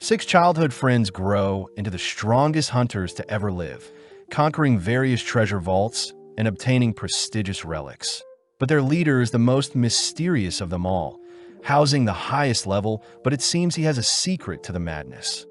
Six childhood friends grow into the strongest hunters to ever live, conquering various treasure vaults and obtaining prestigious relics. But their leader is the most mysterious of them all, housing the highest level, but it seems he has a secret to the madness.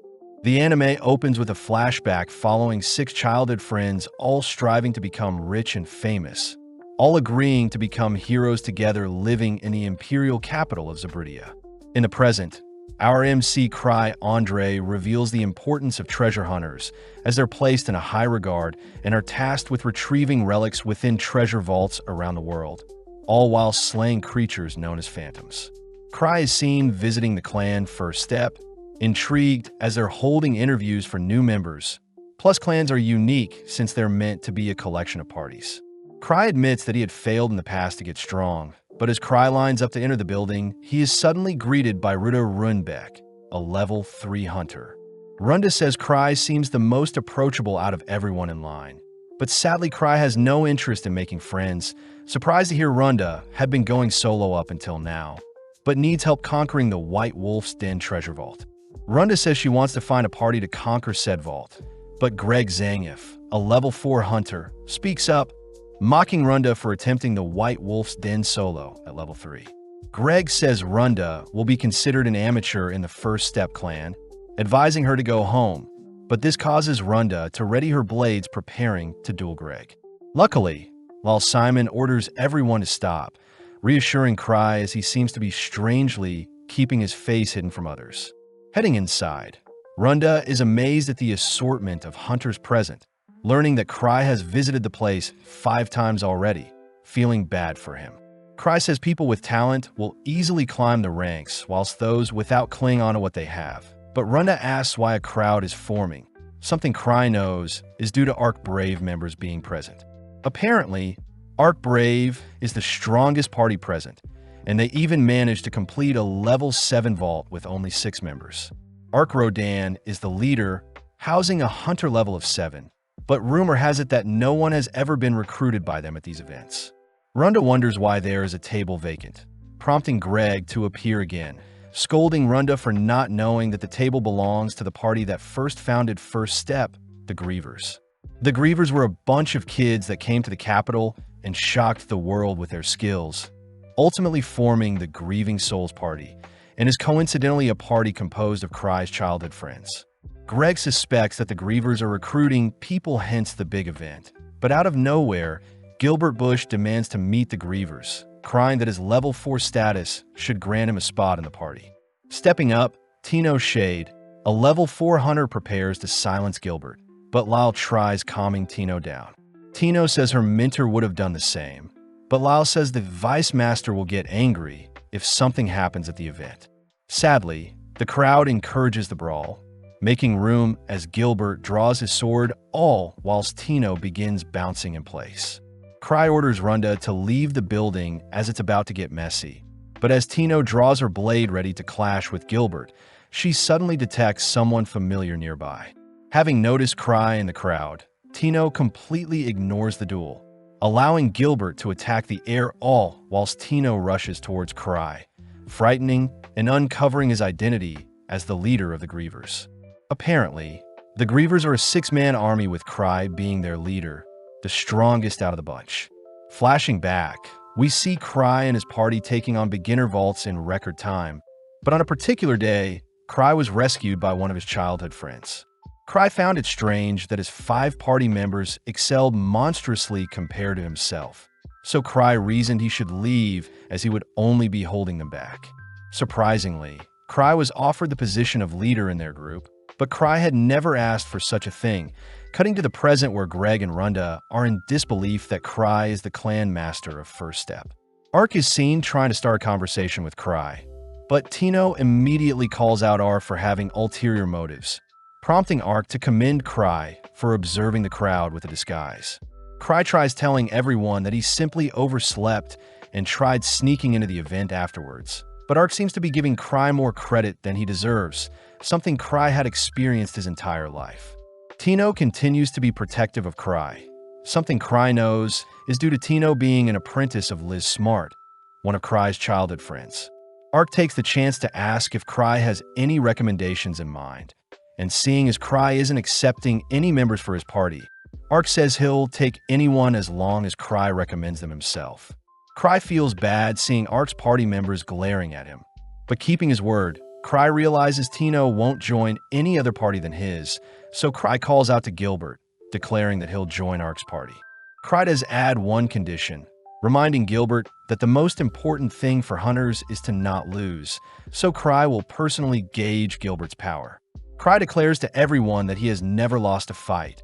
The anime opens with a flashback following six childhood friends all striving to become rich and famous, all agreeing to become heroes together living in the imperial capital of Zabridia. In the present, our MC Cry Andre reveals the importance of treasure hunters as they're placed in a high regard and are tasked with retrieving relics within treasure vaults around the world, all while slaying creatures known as phantoms. Cry is seen visiting the clan First Step, intrigued as they're holding interviews for new members. Plus, clans are unique since they're meant to be a collection of parties. Cry admits that he had failed in the past to get strong, but as Cry lines up to enter the building, he is suddenly greeted by Ruda Runbeck, a level 3 hunter. Runda says Cry seems the most approachable out of everyone in line. But sadly, Cry has no interest in making friends, surprised to hear Runda had been going solo up until now, but needs help conquering the White Wolf's Den treasure vault. Runda says she wants to find a party to conquer said vault, but Greg Zangief, a level 4 hunter, speaks up, mocking Runda for attempting the White Wolf's Den solo at level 3. Greg says Runda will be considered an amateur in the First Step clan, advising her to go home, but this causes Runda to ready her blades preparing to duel Greg. Luckily, while Simon orders everyone to stop, reassuring Cry as he seems to be strangely keeping his face hidden from others. Heading inside, Runda is amazed at the assortment of hunters present, learning that Cry has visited the place 5 times already, feeling bad for him. Cry says people with talent will easily climb the ranks, whilst those without cling on to what they have. But Runda asks why a crowd is forming. Something Cry knows is due to Arc Brave members being present. Apparently, Arc Brave is the strongest party present, and they even managed to complete a level 7 vault with only 6 members. Arc Rodan is the leader, housing a hunter level of 7. But rumor has it that no one has ever been recruited by them at these events. Runda wonders why there is a table vacant, prompting Greg to appear again, scolding Runda for not knowing that the table belongs to the party that first founded First Step, the Grievers. The Grievers were a bunch of kids that came to the capital and shocked the world with their skills, ultimately forming the Grieving Souls Party, and is coincidentally a party composed of Cry's childhood friends. Greg suspects that the Grievers are recruiting people, hence the big event. But out of nowhere, Gilbert Bush demands to meet the Grievers, crying that his level 4 status should grant him a spot in the party. Stepping up, Tino Shade, a level 4 hunter, prepares to silence Gilbert, but Lyle tries calming Tino down. Tino says her mentor would have done the same, but Lyle says the Vice Master will get angry if something happens at the event. Sadly, the crowd encourages the brawl, making room as Gilbert draws his sword, all whilst Tino begins bouncing in place. Cry orders Runda to leave the building as it's about to get messy. But as Tino draws her blade ready to clash with Gilbert, she suddenly detects someone familiar nearby. Having noticed Cry in the crowd, Tino completely ignores the duel, allowing Gilbert to attack the air, all whilst Tino rushes towards Cry, frightening and uncovering his identity as the leader of the Grievers. Apparently, the Grievers are a 6-man army with Cry being their leader, the strongest out of the bunch. Flashing back, we see Cry and his party taking on beginner vaults in record time, but on a particular day, Cry was rescued by one of his childhood friends. Cry found it strange that his 5 party members excelled monstrously compared to himself, so Cry reasoned he should leave as he would only be holding them back. Surprisingly, Cry was offered the position of leader in their group, but Cry had never asked for such a thing, cutting to the present where Greg and Runda are in disbelief that Cry is the clan master of First Step. Ark is seen trying to start a conversation with Cry, but Tino immediately calls out Ark for having ulterior motives, prompting Ark to commend Cry for observing the crowd with a disguise. Cry tries telling everyone that he simply overslept and tried sneaking into the event afterwards, but Ark seems to be giving Cry more credit than he deserves, something Cry had experienced his entire life. Tino continues to be protective of Cry. Something Cry knows is due to Tino being an apprentice of Liz Smart, one of Cry's childhood friends. Ark takes the chance to ask if Cry has any recommendations in mind, and seeing as Cry isn't accepting any members for his party, Ark says he'll take anyone as long as Cry recommends them himself. Cry feels bad seeing Ark's party members glaring at him, but keeping his word, Cry realizes Tino won't join any other party than his, so Cry calls out to Gilbert, declaring that he'll join Ark's party. Cry does add one condition, reminding Gilbert that the most important thing for hunters is to not lose, so Cry will personally gauge Gilbert's power. Cry declares to everyone that he has never lost a fight,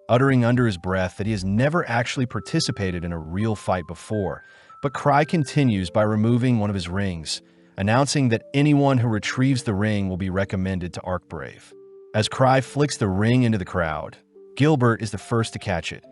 uttering under his breath that he has never actually participated in a real fight before, but Cry continues by removing one of his rings, announcing that anyone who retrieves the ring will be recommended to Ark Brave. As Cry flicks the ring into the crowd, Gilbert is the first to catch it,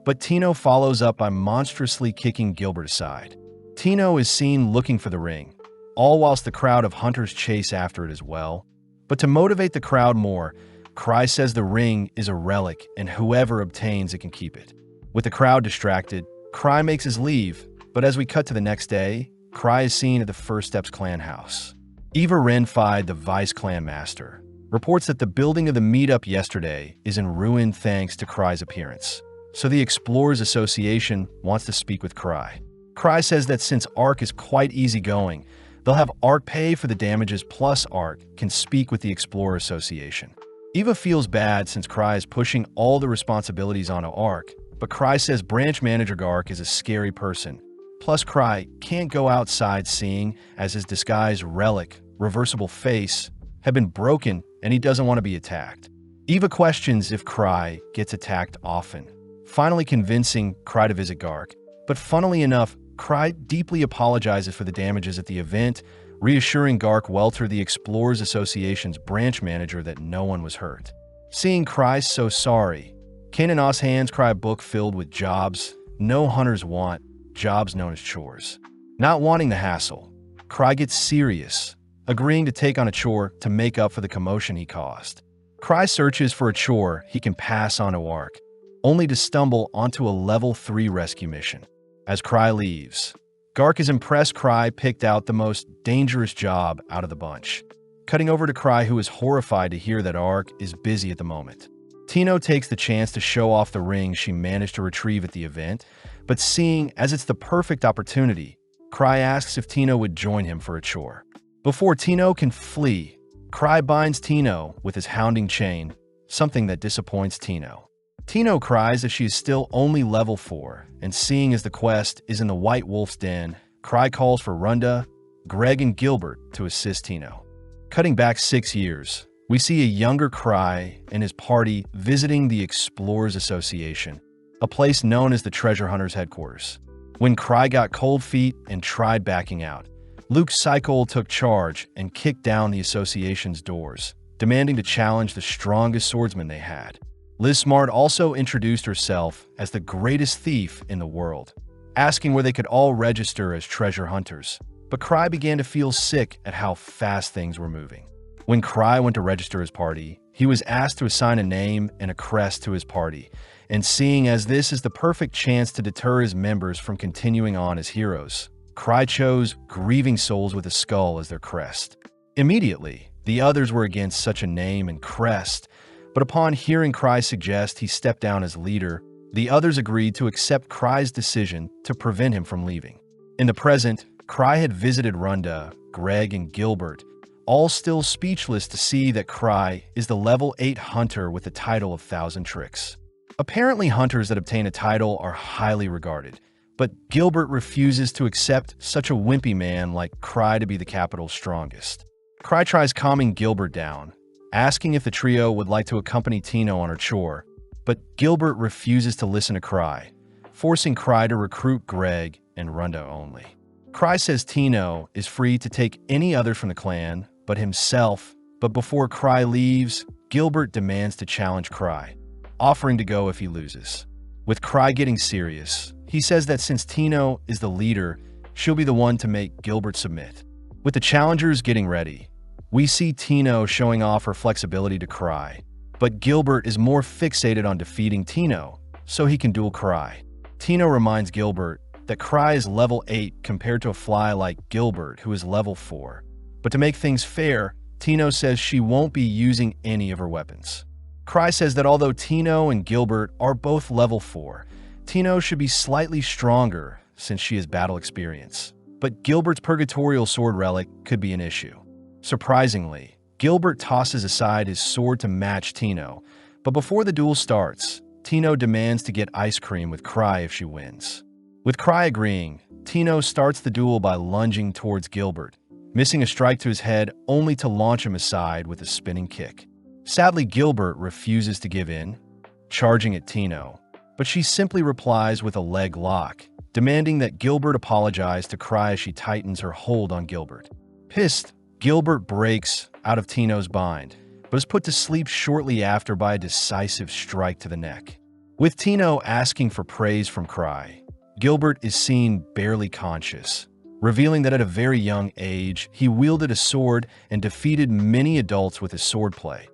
but Tino follows up by monstrously kicking Gilbert aside. Tino is seen looking for the ring, all whilst the crowd of hunters chase after it as well. But to motivate the crowd more, Cry says the ring is a relic and whoever obtains it can keep it. With the crowd distracted, Cry makes his leave, but as we cut to the next day, Cry is seen at the First Steps clan house. Eva Renfi, the vice clan master, reports that the building of the meetup yesterday is in ruin thanks to Cry's appearance. So the Explorers Association wants to speak with Cry. Cry says that since Ark is quite easygoing, they'll have Ark pay for the damages plus Ark can speak with the Explorer Association. Eva feels bad since Cry is pushing all the responsibilities onto Ark, but Cry says branch manager Ark is a scary person. Plus Cry can't go outside seeing as his disguised relic, reversible face, have been broken and he doesn't want to be attacked. Eva questions if Cry gets attacked often, finally convincing Cry to visit Gark. But funnily enough, Cry deeply apologizes for the damages at the event, reassuring Gark Welter, the Explorers Association's branch manager, that no one was hurt. Seeing Cry so sorry, Kanan hands Cry a book filled with jobs no hunters want, jobs known as chores. Not wanting the hassle, Cry gets serious, agreeing to take on a chore to make up for the commotion he caused. Cry searches for a chore he can pass on to Ark, only to stumble onto a level 3 rescue mission. As Cry leaves, Gark is impressed Cry picked out the most dangerous job out of the bunch, cutting over to Cry, who is horrified to hear that Ark is busy at the moment. Tino takes the chance to show off the ring she managed to retrieve at the event, but seeing as it's the perfect opportunity, Cry asks if Tino would join him for a chore. Before Tino can flee, Cry binds Tino with his hounding chain, something that disappoints Tino. Tino cries that she is still only level 4, and seeing as the quest is in the White Wolf's den, Cry calls for Runda, Greg, and Gilbert to assist Tino. Cutting back 6 years, we see a younger Cry and his party visiting the Explorers Association, a place known as the Treasure Hunters headquarters. When Cry got cold feet and tried backing out, Luke Cycle took charge and kicked down the association's doors, demanding to challenge the strongest swordsman they had. Liz Smart also introduced herself as the greatest thief in the world, asking where they could all register as treasure hunters. But Cry began to feel sick at how fast things were moving. When Cry went to register his party, he was asked to assign a name and a crest to his party, and seeing as this is the perfect chance to deter his members from continuing on as heroes, Cry chose Grieving Souls with a skull as their crest. Immediately, the others were against such a name and crest, but upon hearing Cry suggest he step down as leader, the others agreed to accept Cry's decision to prevent him from leaving. In the present, Cry had visited Runda, Greg, and Gilbert, all still speechless to see that Cry is the level 8 hunter with the title of Thousand Tricks. Apparently, hunters that obtain a title are highly regarded, but Gilbert refuses to accept such a wimpy man like Cry to be the capital's strongest. Cry tries calming Gilbert down, asking if the trio would like to accompany Tino on her chore, but Gilbert refuses to listen to Cry, forcing Cry to recruit Greg and Runda only. Cry says Tino is free to take any other from the clan but himself, but before Cry leaves, Gilbert demands to challenge Cry, offering to go if he loses. With Cry getting serious, he says that since Tino is the leader, she'll be the one to make Gilbert submit. With the challengers getting ready, we see Tino showing off her flexibility to Cry, but Gilbert is more fixated on defeating Tino, so he can duel Cry. Tino reminds Gilbert that Cry is level 8 compared to a fly like Gilbert, who is level 4, But to make things fair, Tino says she won't be using any of her weapons. Cry says that although Tino and Gilbert are both level 4, Tino should be slightly stronger since she has battle experience. But Gilbert's Purgatorial Sword relic could be an issue. Surprisingly, Gilbert tosses aside his sword to match Tino, but before the duel starts, Tino demands to get ice cream with Cry if she wins. With Cry agreeing, Tino starts the duel by lunging towards Gilbert, missing a strike to his head only to launch him aside with a spinning kick. Sadly, Gilbert refuses to give in, charging at Tino, but she simply replies with a leg lock, demanding that Gilbert apologize to Cry as she tightens her hold on Gilbert. Pissed, Gilbert breaks out of Tino's bind, but is put to sleep shortly after by a decisive strike to the neck. With Tino asking for praise from Cry, Gilbert is seen barely conscious, revealing that at a very young age, he wielded a sword and defeated many adults with his swordplay,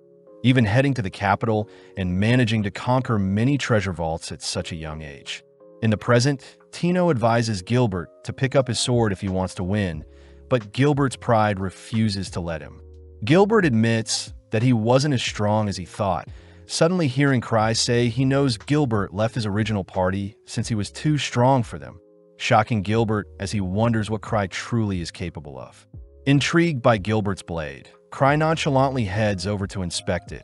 even heading to the capital and managing to conquer many treasure vaults at such a young age. In the present, Tino advises Gilbert to pick up his sword if he wants to win, but Gilbert's pride refuses to let him. Gilbert admits that he wasn't as strong as he thought, suddenly hearing Cry say he knows Gilbert left his original party since he was too strong for them, shocking Gilbert as he wonders what Cry truly is capable of. Intrigued by Gilbert's blade, Cry nonchalantly heads over to inspect it,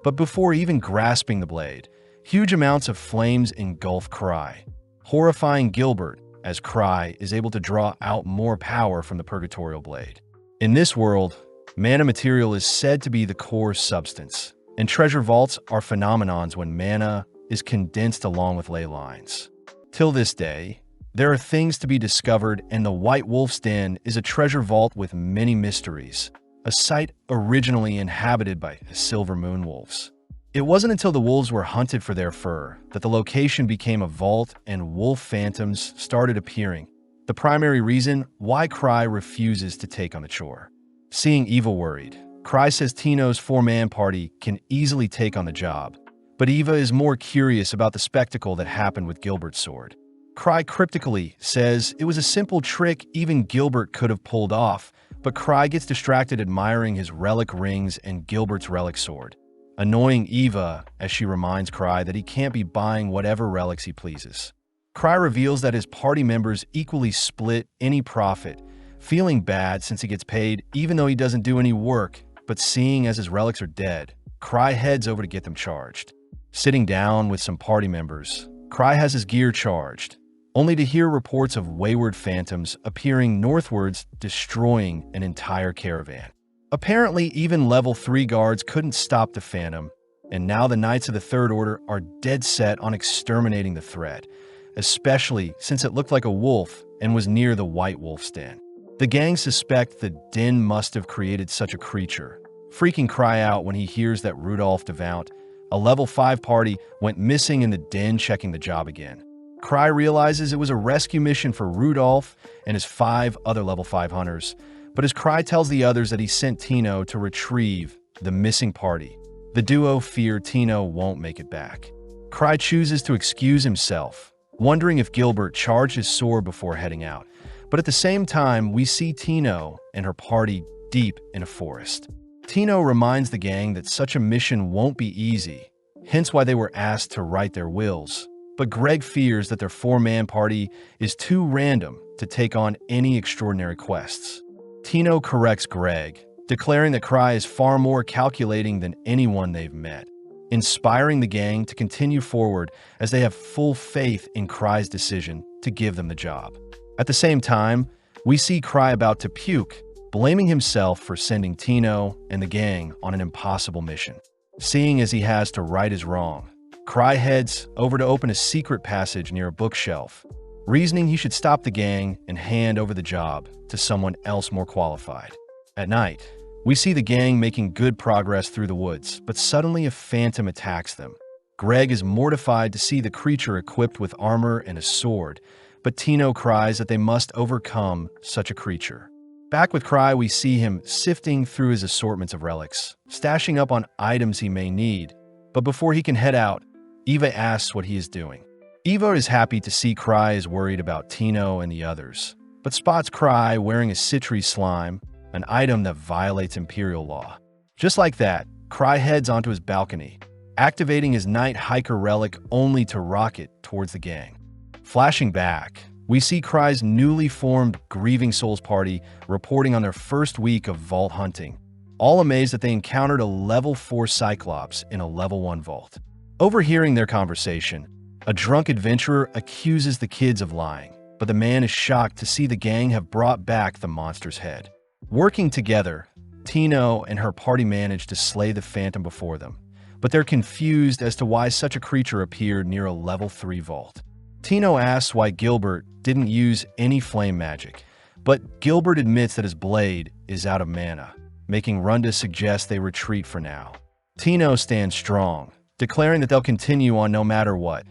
but before even grasping the blade, huge amounts of flames engulf Cry, horrifying Gilbert as Cry is able to draw out more power from the Purgatorial blade. In this world, mana material is said to be the core substance, and treasure vaults are phenomenons when mana is condensed along with ley lines. Till this day, there are things to be discovered, and the White Wolf's Den is a treasure vault with many mysteries, a site originally inhabited by silver moon wolves. It wasn't until the wolves were hunted for their fur that the location became a vault and wolf phantoms started appearing, the primary reason why Cry refuses to take on the chore. Seeing Eva worried, Cry says Tino's 4-man party can easily take on the job, but Eva is more curious about the spectacle that happened with Gilbert's sword. Cry cryptically says it was a simple trick even Gilbert could have pulled off, but Cry gets distracted admiring his relic rings and Gilbert's relic sword, annoying Eva as she reminds Cry that he can't be buying whatever relics he pleases. Cry reveals that his party members equally split any profit, feeling bad since he gets paid even though he doesn't do any work, but seeing as his relics are dead, Cry heads over to get them charged. Sitting down with some party members, Cry has his gear charged, only to hear reports of wayward phantoms appearing northwards, destroying an entire caravan. Apparently, even level 3 guards couldn't stop the phantom, and now the Knights of the Third Order are dead set on exterminating the threat, especially since it looked like a wolf and was near the White Wolf's Den. The gang suspect the den must have created such a creature, freaking Cry out when he hears that Rudolph Devount, a level 5 party, went missing in the den checking the job again. Cry realizes it was a rescue mission for Rudolph and his 5 other level 5 hunters, but as Cry tells the others that he sent Tino to retrieve the missing party, the duo fear Tino won't make it back. Cry chooses to excuse himself, wondering if Gilbert charged his sword before heading out, but at the same time, we see Tino and her party deep in a forest. Tino reminds the gang that such a mission won't be easy, hence why they were asked to write their wills, but Greg fears that their 4-man party is too random to take on any extraordinary quests. Tino corrects Greg, declaring that Cry is far more calculating than anyone they've met, inspiring the gang to continue forward as they have full faith in Cry's decision to give them the job. At the same time, we see Cry about to puke, blaming himself for sending Tino and the gang on an impossible mission. Seeing as he has to right his wrong, Cry heads over to open a secret passage near a bookshelf, reasoning he should stop the gang and hand over the job to someone else more qualified. At night, we see the gang making good progress through the woods, but suddenly a phantom attacks them. Greg is mortified to see the creature equipped with armor and a sword, but Tino cries that they must overcome such a creature. Back with Cry, we see him sifting through his assortments of relics, stashing up on items he may need, but before he can head out, Eva asks what he is doing. Eva is happy to see Cry is worried about Tino and the others, but spots Cry wearing a citry slime, an item that violates Imperial law. Just like that, Cry heads onto his balcony, activating his Night Hiker relic only to rocket towards the gang. Flashing back, we see Cry's newly formed Grieving Souls party reporting on their first week of vault hunting, all amazed that they encountered a level 4 Cyclops in a level 1 vault. Overhearing their conversation, a drunk adventurer accuses the kids of lying, but the man is shocked to see the gang have brought back the monster's head. Working together, Tino and her party manage to slay the phantom before them, but they're confused as to why such a creature appeared near a level 3 vault. Tino asks why Gilbert didn't use any flame magic, but Gilbert admits that his blade is out of mana, making Runda suggest they retreat for now. Tino stands strong, declaring that they'll continue on no matter what.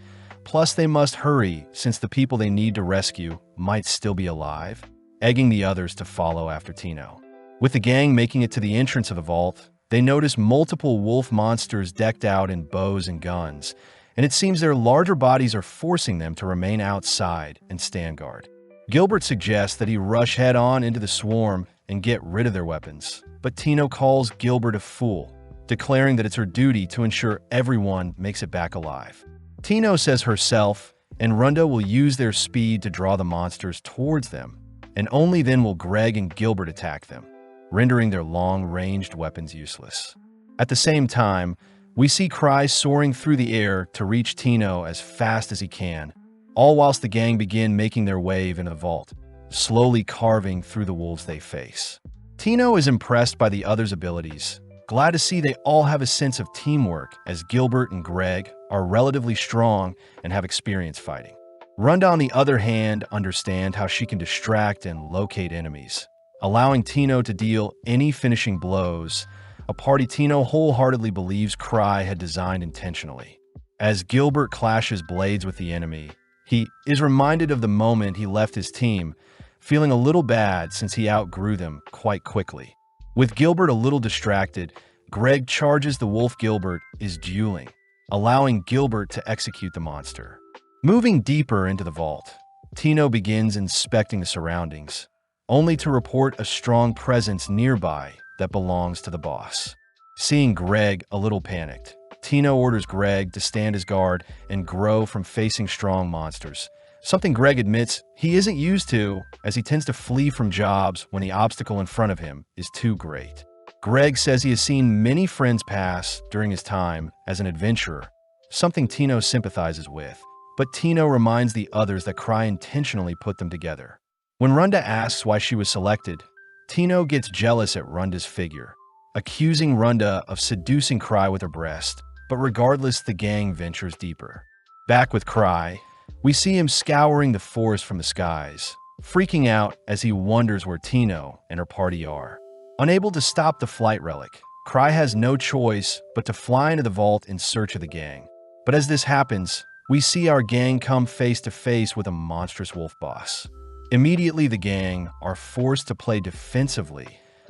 Plus, they must hurry since the people they need to rescue might still be alive, egging the others to follow after Tino. With the gang making it to the entrance of the vault, they notice multiple wolf monsters decked out in bows and guns, and it seems their larger bodies are forcing them to remain outside and stand guard. Gilbert suggests that he rush head-on into the swarm and get rid of their weapons, but Tino calls Gilbert a fool, declaring that it's her duty to ensure everyone makes it back alive. Tino says herself and Runda will use their speed to draw the monsters towards them, and only then will Greg and Gilbert attack them, rendering their long-ranged weapons useless. At the same time, we see Cry soaring through the air to reach Tino as fast as he can, all whilst the gang begin making their way into the vault, slowly carving through the wolves they face. Tino is impressed by the others' abilities, glad to see they all have a sense of teamwork as Gilbert and Greg are relatively strong and have experience fighting. Runda, on the other hand, understand how she can distract and locate enemies, allowing Tino to deal any finishing blows, a party Tino wholeheartedly believes Cry had designed intentionally. As Gilbert clashes blades with the enemy, he is reminded of the moment he left his team, feeling a little bad since he outgrew them quite quickly. With Gilbert a little distracted, Greg charges the wolf Gilbert is dueling, allowing Gilbert to execute the monster. Moving deeper into the vault, Tino begins inspecting the surroundings, only to report a strong presence nearby that belongs to the boss. Seeing Greg a little panicked, Tino orders Greg to stand his guard and grow from facing strong monsters, something Greg admits he isn't used to, as he tends to flee from jobs when the obstacle in front of him is too great. Greg says he has seen many friends pass during his time as an adventurer, something Tino sympathizes with, but Tino reminds the others that Cry intentionally put them together. When Runda asks why she was selected, Tino gets jealous at Runda's figure, accusing Runda of seducing Cry with her breast, but regardless, the gang ventures deeper. Back with Cry, we see him scouring the forest from the skies, freaking out as he wonders where Tino and her party are. Unable to stop the flight relic, Cry has no choice but to fly into the vault in search of the gang. But as this happens, we see our gang come face to face with a monstrous wolf boss. Immediately, the gang are forced to play defensively,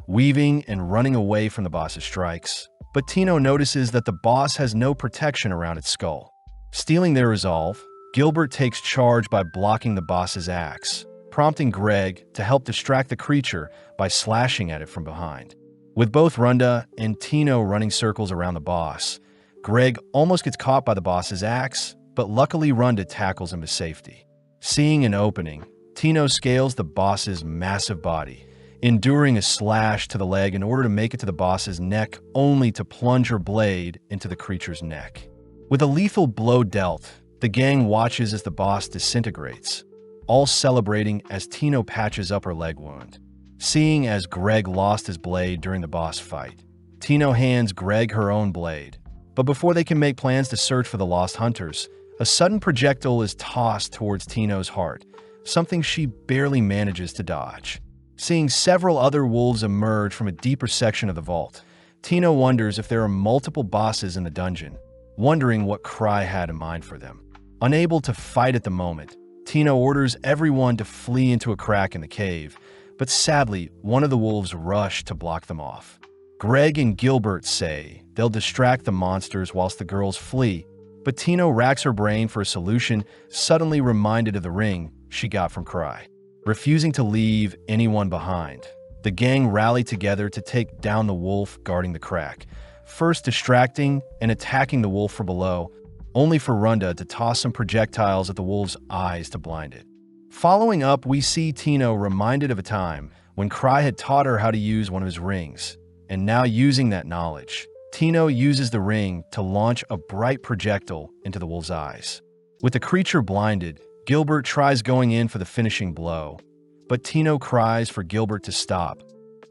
weaving and running away from the boss's strikes. But Tino notices that the boss has no protection around its skull. Stealing their resolve, Gilbert takes charge by blocking the boss's axe, prompting Greg to help distract the creature by slashing at it from behind. With both Runda and Tino running circles around the boss, Greg almost gets caught by the boss's axe, but luckily Runda tackles him to safety. Seeing an opening, Tino scales the boss's massive body, enduring a slash to the leg in order to make it to the boss's neck, only to plunge her blade into the creature's neck. With a lethal blow dealt, the gang watches as the boss disintegrates, all celebrating as Tino patches up her leg wound. Seeing as Greg lost his blade during the boss fight, Tino hands Greg her own blade. But before they can make plans to search for the lost hunters, a sudden projectile is tossed towards Tino's heart, something she barely manages to dodge. Seeing several other wolves emerge from a deeper section of the vault, Tino wonders if there are multiple bosses in the dungeon, wondering what Cry had in mind for them. Unable to fight at the moment, Tino orders everyone to flee into a crack in the cave, but sadly, one of the wolves rush to block them off. Greg and Gilbert say they'll distract the monsters whilst the girls flee, but Tino racks her brain for a solution, suddenly reminded of the ring she got from Cry. Refusing to leave anyone behind, The gang rally together to take down the wolf guarding the crack, first distracting and attacking the wolf from below, only for Runda to toss some projectiles at the wolf's eyes to blind it. Following up, we see Tino reminded of a time when Cry had taught her how to use one of his rings, and now using that knowledge, Tino uses the ring to launch a bright projectile into the wolf's eyes. With the creature blinded, Gilbert tries going in for the finishing blow, but Tino cries for Gilbert to stop,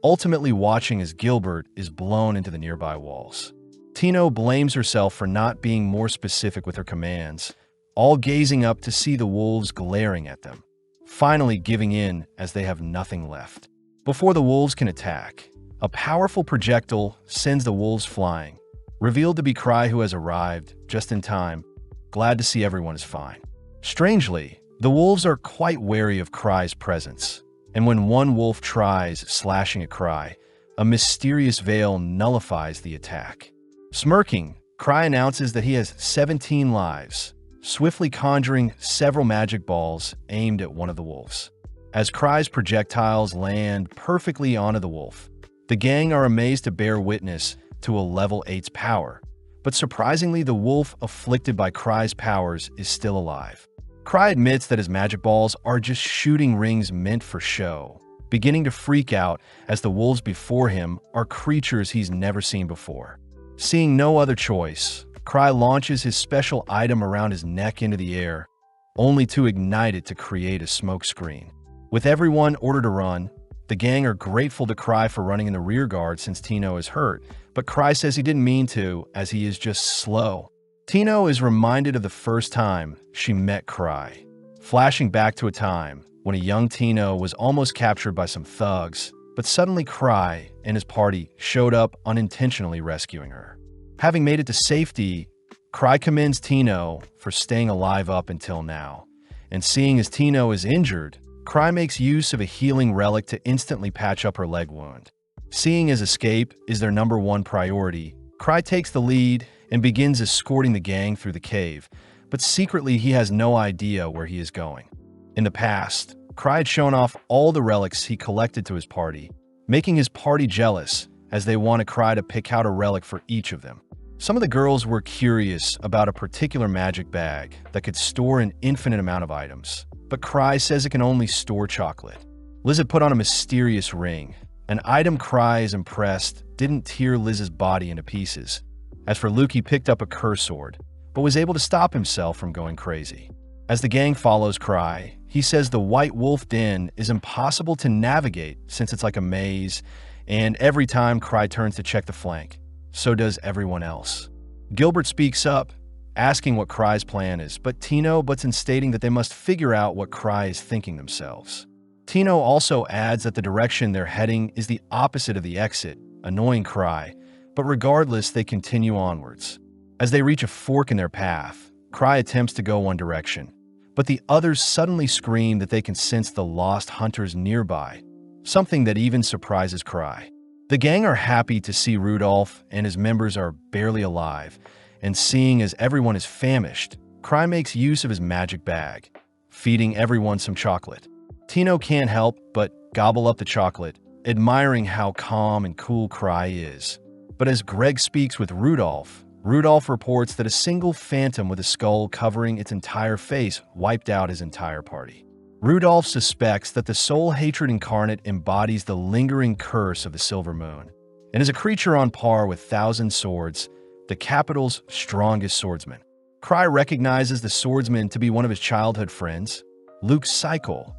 ultimately watching as Gilbert is blown into the nearby walls. Tino blames herself for not being more specific with her commands, all gazing up to see the wolves glaring at them, finally giving in as they have nothing left. Before the wolves can attack, a powerful projectile sends the wolves flying, revealed to be Cry, who has arrived just in time, glad to see everyone is fine. Strangely, the wolves are quite wary of Cry's presence, and when one wolf tries slashing at Cry, a mysterious veil nullifies the attack. Smirking, Cry announces that he has 17 lives, swiftly conjuring several magic balls aimed at one of the wolves. As Cry's projectiles land perfectly onto the wolf, the gang are amazed to bear witness to a level 8's power, but surprisingly the wolf afflicted by Cry's powers is still alive. Cry admits that his magic balls are just shooting rings meant for show, beginning to freak out as the wolves before him are creatures he's never seen before. Seeing no other choice, Cry launches his special item around his neck into the air, only to ignite it to create a smoke screen. With everyone ordered to run, the gang are grateful to Cry for running in the rear guard since Tino is hurt, but Cry says he didn't mean to, as he is just slow. Tino is reminded of the first time she met Cry, flashing back to a time when a young Tino was almost captured by some thugs, but suddenly Cry and his party showed up unintentionally rescuing her. Having made it to safety, Cry commends Tino for staying alive up until now, and seeing as Tino is injured, Cry makes use of a healing relic to instantly patch up her leg wound. Seeing as escape is their #1 priority, Cry takes the lead and begins escorting the gang through the cave, but secretly he has no idea where he is going. In the past, Cry had shown off all the relics he collected to his party, making his party jealous as they wanted Cry to pick out a relic for each of them. Some of the girls were curious about a particular magic bag that could store an infinite amount of items, but Cry says it can only store chocolate. Liz had put on a mysterious ring, an item Cry is impressed didn't tear Liz's body into pieces. As for Luke, he picked up a curse sword, but was able to stop himself from going crazy. As the gang follows Cry, he says the White Wolf Den is impossible to navigate since it's like a maze, and every time Cry turns to check the flank, so does everyone else. Gilbert speaks up, asking what Cry's plan is, but Tino butts in stating that they must figure out what Cry is thinking themselves. Tino also adds that the direction they're heading is the opposite of the exit, annoying Cry, but regardless, they continue onwards. As they reach a fork in their path, Cry attempts to go one direction, but the others suddenly scream that they can sense the lost hunters nearby, something that even surprises Cry. The gang are happy to see Rudolph and his members are barely alive, and seeing as everyone is famished, Cry makes use of his magic bag, feeding everyone some chocolate. Tino can't help but gobble up the chocolate, admiring how calm and cool Cry is. But as Greg speaks with Rudolph, Rudolph reports that a single phantom with a skull covering its entire face wiped out his entire party. Rudolph suspects that the soul hatred incarnate embodies the lingering curse of the Silver Moon, and is a creature on par with Thousand Swords, the capital's strongest swordsman. Cry recognizes the swordsman to be one of his childhood friends, Luke Cycle,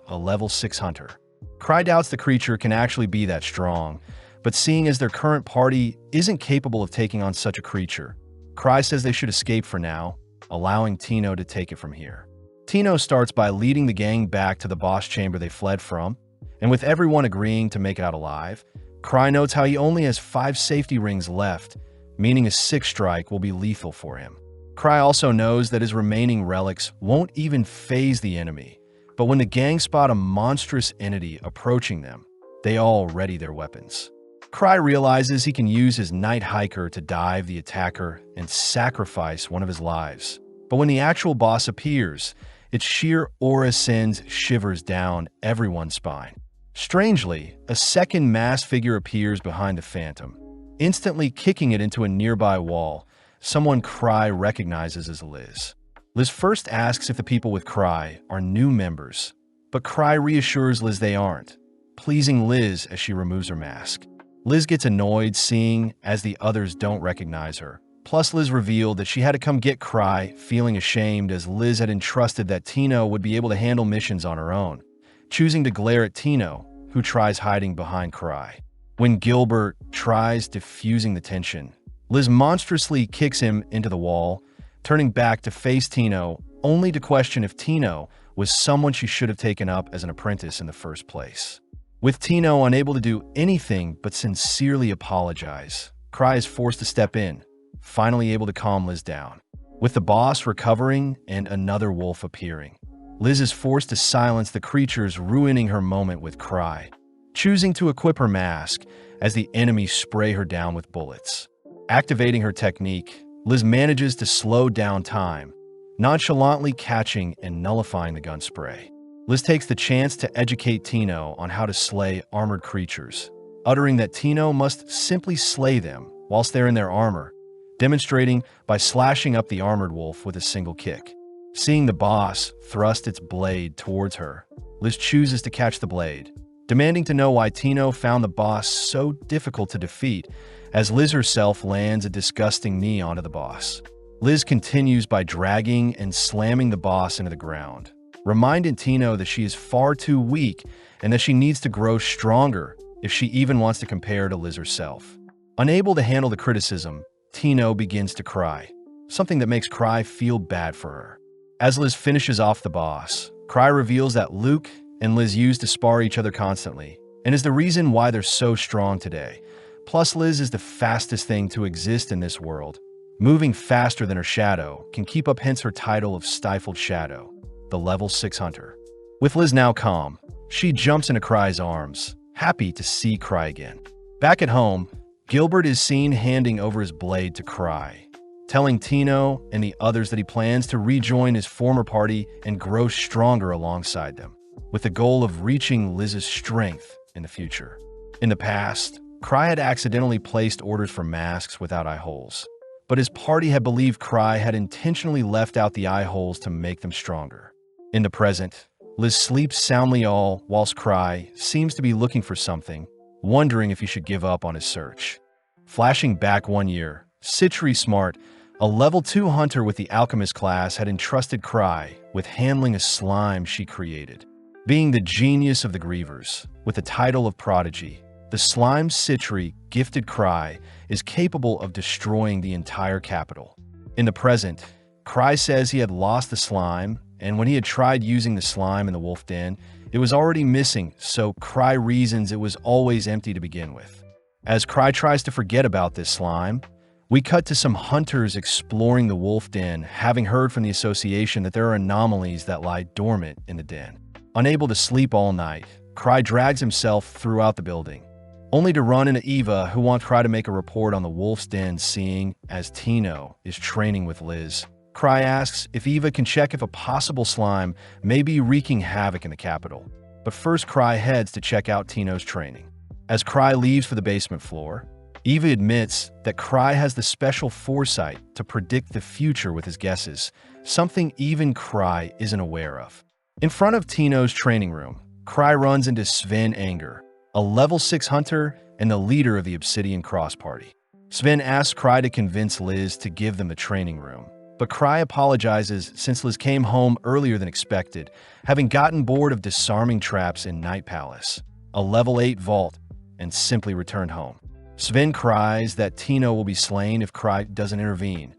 a level 6 hunter. Cry doubts the creature can actually be that strong, but seeing as their current party isn't capable of taking on such a creature, Cry says they should escape for now, allowing Tino to take it from here. Tino starts by leading the gang back to the boss chamber they fled from, and with everyone agreeing to make it out alive, Cry notes how he only has 5 safety rings left, meaning a 6th strike will be lethal for him. Cry also knows that his remaining relics won't even phase the enemy, but when the gang spot a monstrous entity approaching them, they all ready their weapons. Cry realizes he can use his Night Hiker to dive the attacker and sacrifice one of his lives. But when the actual boss appears, its sheer aura sends shivers down everyone's spine. Strangely, a second masked figure appears behind the phantom, instantly kicking it into a nearby wall. Someone Cry recognizes as Liz. Liz first asks if the people with Cry are new members, but Cry reassures Liz they aren't, pleasing Liz as she removes her mask. Liz gets annoyed seeing as the others don't recognize her. Plus, Liz revealed that she had to come get Cry, feeling ashamed as Liz had entrusted that Tino would be able to handle missions on her own, choosing to glare at Tino, who tries hiding behind Cry. When Gilbert tries diffusing the tension, Liz monstrously kicks him into the wall, turning back to face Tino, only to question if Tino was someone she should have taken up as an apprentice in the first place. With Tino unable to do anything but sincerely apologize, Cry is forced to step in, finally able to calm Liz down. With the boss recovering and another wolf appearing, Liz is forced to silence the creatures, ruining her moment with Cry, choosing to equip her mask as the enemies spray her down with bullets. Activating her technique, Liz manages to slow down time, nonchalantly catching and nullifying the gun spray. Liz takes the chance to educate Tino on how to slay armored creatures, uttering that Tino must simply slay them whilst they're in their armor, demonstrating by slashing up the armored wolf with a single kick. Seeing the boss thrust its blade towards her, Liz chooses to catch the blade, demanding to know why Tino found the boss so difficult to defeat, as Liz herself lands a disgusting knee onto the boss. Liz continues by dragging and slamming the boss into the ground, reminding Tino that she is far too weak and that she needs to grow stronger if she even wants to compare to Liz herself. Unable to handle the criticism, Tino begins to cry, something that makes Cry feel bad for her. As Liz finishes off the boss, Cry reveals that Luke and Liz used to spar each other constantly, and is the reason why they're so strong today. Plus, Liz is the fastest thing to exist in this world, moving faster than her shadow, can keep up, hence her title of Stifled Shadow, the level 6 hunter. With Liz now calm, she jumps into Cry's arms, happy to see Cry again. Back at home, Gilbert is seen handing over his blade to Cry, telling Tino and the others that he plans to rejoin his former party and grow stronger alongside them, with the goal of reaching Liz's strength in the future. In the past, Cry had accidentally placed orders for masks without eye holes, but his party had believed Cry had intentionally left out the eye holes to make them stronger. In the present, Liz sleeps soundly all whilst Cry seems to be looking for something, wondering if he should give up on his search. Flashing back 1 year, Citri Smart, a level 2 hunter with the Alchemist class, had entrusted Cry with handling a slime she created. Being the genius of the Grievers, with the title of Prodigy, the slime Citri gifted Cry is capable of destroying the entire capital. In the present, Cry says he had lost the slime, and when he had tried using the slime in the wolf den, it was already missing, so Cry reasons it was always empty to begin with. As Cry tries to forget about this slime, we cut to some hunters exploring the wolf den, having heard from the association that there are anomalies that lie dormant in the den. Unable to sleep all night, Cry drags himself throughout the building, only to run into Eva, who wants Cry to make a report on the wolf's den, seeing as Tino is training with Liz. Cry asks if Eva can check if a possible slime may be wreaking havoc in the capital, but first Cry heads to check out Tino's training. As Cry leaves for the basement floor, Eva admits that Cry has the special foresight to predict the future with his guesses, something even Cry isn't aware of. In front of Tino's training room, Cry runs into Sven Anger, a level 6 hunter and the leader of the Obsidian Cross Party. Sven asks Cry to convince Liz to give them the training room, but Cry apologizes since Liz came home earlier than expected, having gotten bored of disarming traps in Night Palace, a level 8 vault, and simply returned home. Sven cries that Tino will be slain if Cry doesn't intervene,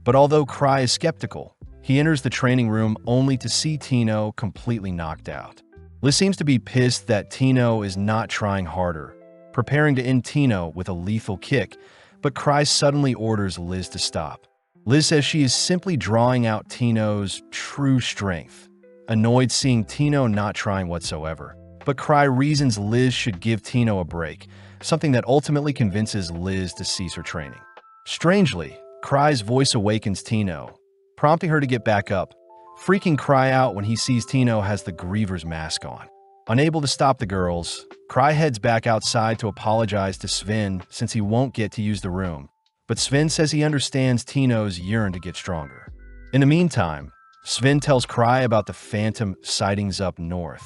but although Cry is skeptical, he enters the training room only to see Tino completely knocked out. Liz seems to be pissed that Tino is not trying harder, preparing to end Tino with a lethal kick, but Cry suddenly orders Liz to stop. Liz says she is simply drawing out Tino's true strength, annoyed seeing Tino not trying whatsoever. But Cry reasons Liz should give Tino a break, something that ultimately convinces Liz to cease her training. Strangely, Cry's voice awakens Tino, prompting her to get back up, freaking Cry out when he sees Tino has the Griever's mask on. Unable to stop the girls, Cry heads back outside to apologize to Sven since he won't get to use the room. But Sven says he understands Tino's yearn to get stronger. In the meantime, Sven tells Cry about the phantom sightings up north.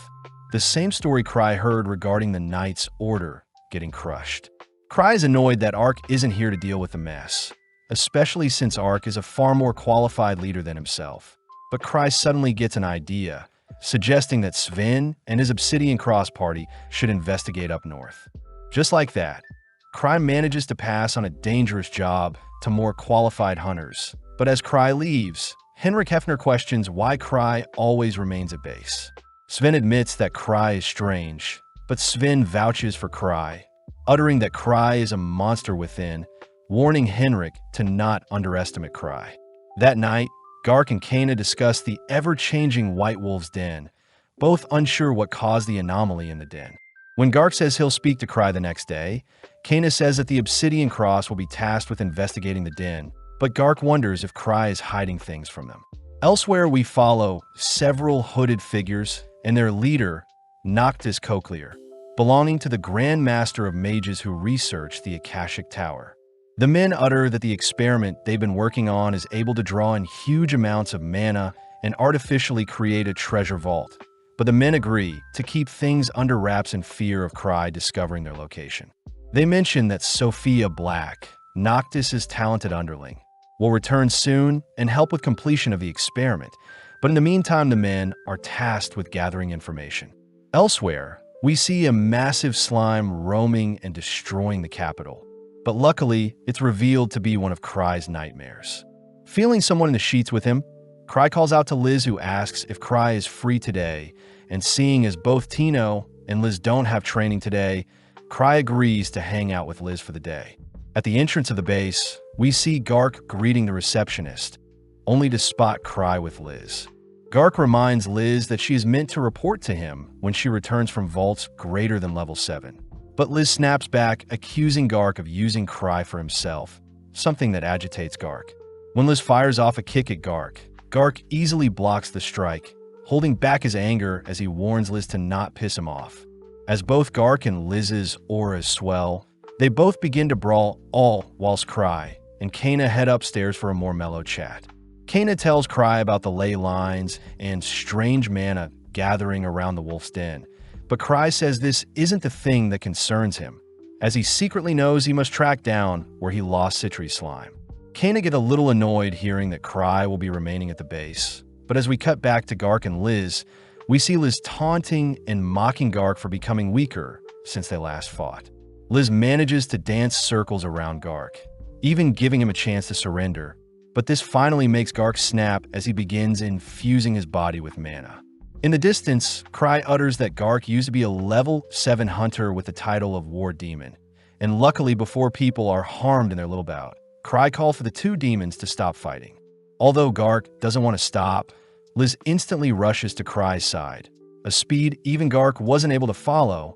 The same story Cry heard regarding the Knight's Order getting crushed. Cry is annoyed that Ark isn't here to deal with the mess, especially since Ark is a far more qualified leader than himself. But Cry suddenly gets an idea, suggesting that Sven and his Obsidian Cross party should investigate up north. Just like that, Cry manages to pass on a dangerous job to more qualified hunters. But as Cry leaves, Henrik Hefner questions why Cry always remains at base. Sven admits that Cry is strange, but Sven vouches for Cry, uttering that Cry is a monster within, warning Henrik to not underestimate Cry. That night, Gark and Kana discuss the ever-changing White Wolf's den, both unsure what caused the anomaly in the den. When Gark says he'll speak to Cry the next day, Kana says that the Obsidian Cross will be tasked with investigating the den, but Gark wonders if Cry is hiding things from them. Elsewhere, we follow several hooded figures and their leader, Noctis Cochlear, belonging to the Grand Master of Mages who researched the Akashic Tower. The men utter that the experiment they've been working on is able to draw in huge amounts of mana and artificially create a treasure vault, but the men agree to keep things under wraps in fear of Cry discovering their location. They mention that Sophia Black, Noctis' talented underling, will return soon and help with completion of the experiment, but in the meantime the men are tasked with gathering information. Elsewhere, we see a massive slime roaming and destroying the capital. But luckily, it's revealed to be one of Cry's nightmares. Feeling someone in the sheets with him, Cry calls out to Liz, who asks if Cry is free today, and seeing as both Tino and Liz don't have training today, Cry agrees to hang out with Liz for the day. At the entrance of the base, we see Gark greeting the receptionist, only to spot Cry with Liz. Gark reminds Liz that she is meant to report to him when she returns from vaults greater than level 7. But Liz snaps back, accusing Gark of using Cry for himself, something that agitates Gark. When Liz fires off a kick at Gark, Gark easily blocks the strike, holding back his anger as he warns Liz to not piss him off. As both Gark and Liz's auras swell, they both begin to brawl, all whilst Cry and Kana head upstairs for a more mellow chat. Kana tells Cry about the ley lines and strange mana gathering around the wolf's den, but Cry says this isn't the thing that concerns him, as he secretly knows he must track down where he lost Citri's slime. Kana get a little annoyed hearing that Cry will be remaining at the base, but as we cut back to Gark and Liz, we see Liz taunting and mocking Gark for becoming weaker since they last fought. Liz manages to dance circles around Gark, even giving him a chance to surrender, but this finally makes Gark snap as he begins infusing his body with mana. In the distance, Cry utters that Gark used to be a level 7 hunter with the title of War Demon, and luckily before people are harmed in their little bout, Cry calls for the two demons to stop fighting. Although Gark doesn't want to stop, Liz instantly rushes to Cry's side, a speed even Gark wasn't able to follow,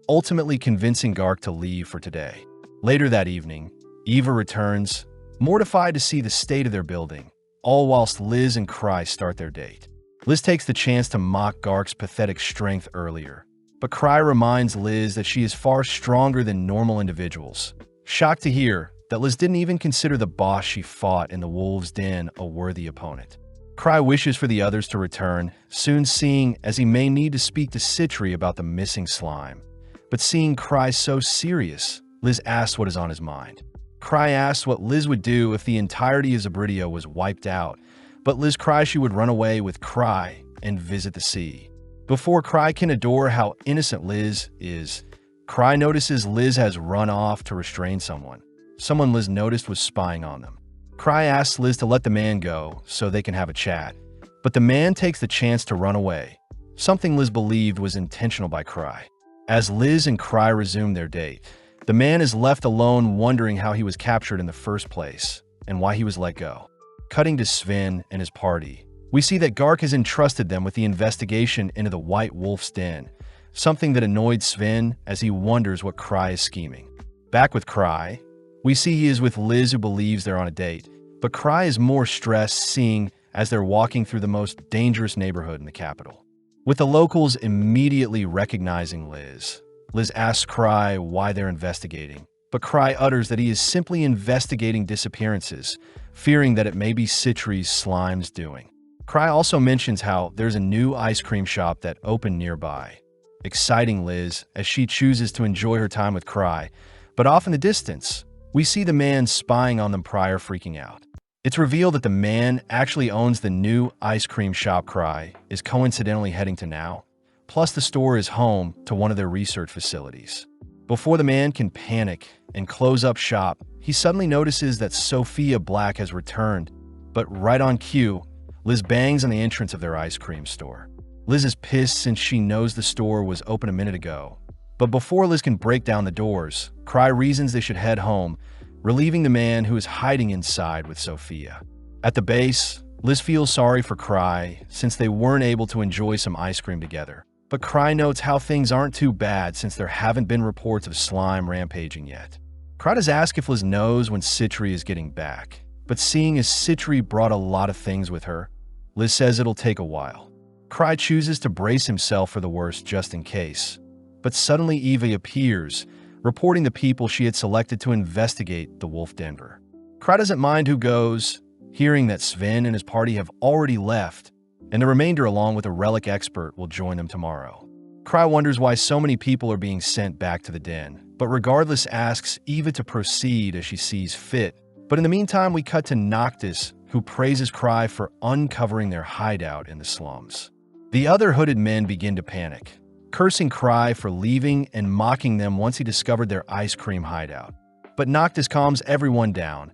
ultimately convincing Gark to leave for today. Later that evening, Eva returns, mortified to see the state of their building, all whilst Liz and Cry start their date. Liz takes the chance to mock Gark's pathetic strength earlier, but Cry reminds Liz that she is far stronger than normal individuals. Shocked to hear that Liz didn't even consider the boss she fought in the wolf's den a worthy opponent. Cry wishes for the others to return, soon seeing as he may need to speak to Citri about the missing slime. But seeing Cry so serious, Liz asks what is on his mind. Cry asks what Liz would do if the entirety of Zabridia was wiped out, but Liz cries she would run away with Cry and visit the sea. Before Cry can adore how innocent Liz is, Cry notices Liz has run off to restrain someone. Someone Liz noticed was spying on them. Cry asks Liz to let the man go so they can have a chat, but the man takes the chance to run away, something Liz believed was intentional by Cry. As Liz and Cry resume their date, the man is left alone wondering how he was captured in the first place and why he was let go. Cutting to Sven and his party, we see that Gark has entrusted them with the investigation into the White Wolf's den, something that annoyed Sven as he wonders what Cry is scheming. Back with Cry, we see he is with Liz, who believes they're on a date, but Cry is more stressed seeing as they're walking through the most dangerous neighborhood in the capital. with the locals immediately recognizing Liz. Liz asks Cry why they're investigating, but Cry utters that he is simply investigating disappearances, fearing that it may be Citri's slime's doing. Cry also mentions how there's a new ice cream shop that opened nearby, exciting Liz as she chooses to enjoy her time with Cry, but off in the distance, we see the man spying on them prior freaking out. It's revealed that the man actually owns the new ice cream shop Cry is coincidentally heading to now, plus the store is home to one of their research facilities. Before the man can panic and close up shop, he suddenly notices that Sophia Black has returned, but right on cue, Liz bangs on the entrance of their ice cream store. Liz is pissed since she knows the store was open a minute ago. But before Liz can break down the doors, Cry reasons they should head home, relieving the man who is hiding inside with Sophia. At the base, Liz feels sorry for Cry since they weren't able to enjoy some ice cream together. But Cry notes how things aren't too bad since there haven't been reports of slime rampaging yet. Cry does ask if Liz knows when Citri is getting back, but seeing as Citri brought a lot of things with her, Liz says it'll take a while. Cry chooses to brace himself for the worst just in case. But suddenly Eva appears, reporting the people she had selected to investigate the Wolf Denver. Cry doesn't mind who goes, hearing that Sven and his party have already left, and the remainder along with a relic expert will join them tomorrow. Cry wonders why so many people are being sent back to the den, but regardless asks Eva to proceed as she sees fit. But in the meantime, we cut to Noctis, who praises Cry for uncovering their hideout in the slums. The other hooded men begin to panic, cursing Cry for leaving and mocking them once he discovered their ice cream hideout. But Noctis calms everyone down,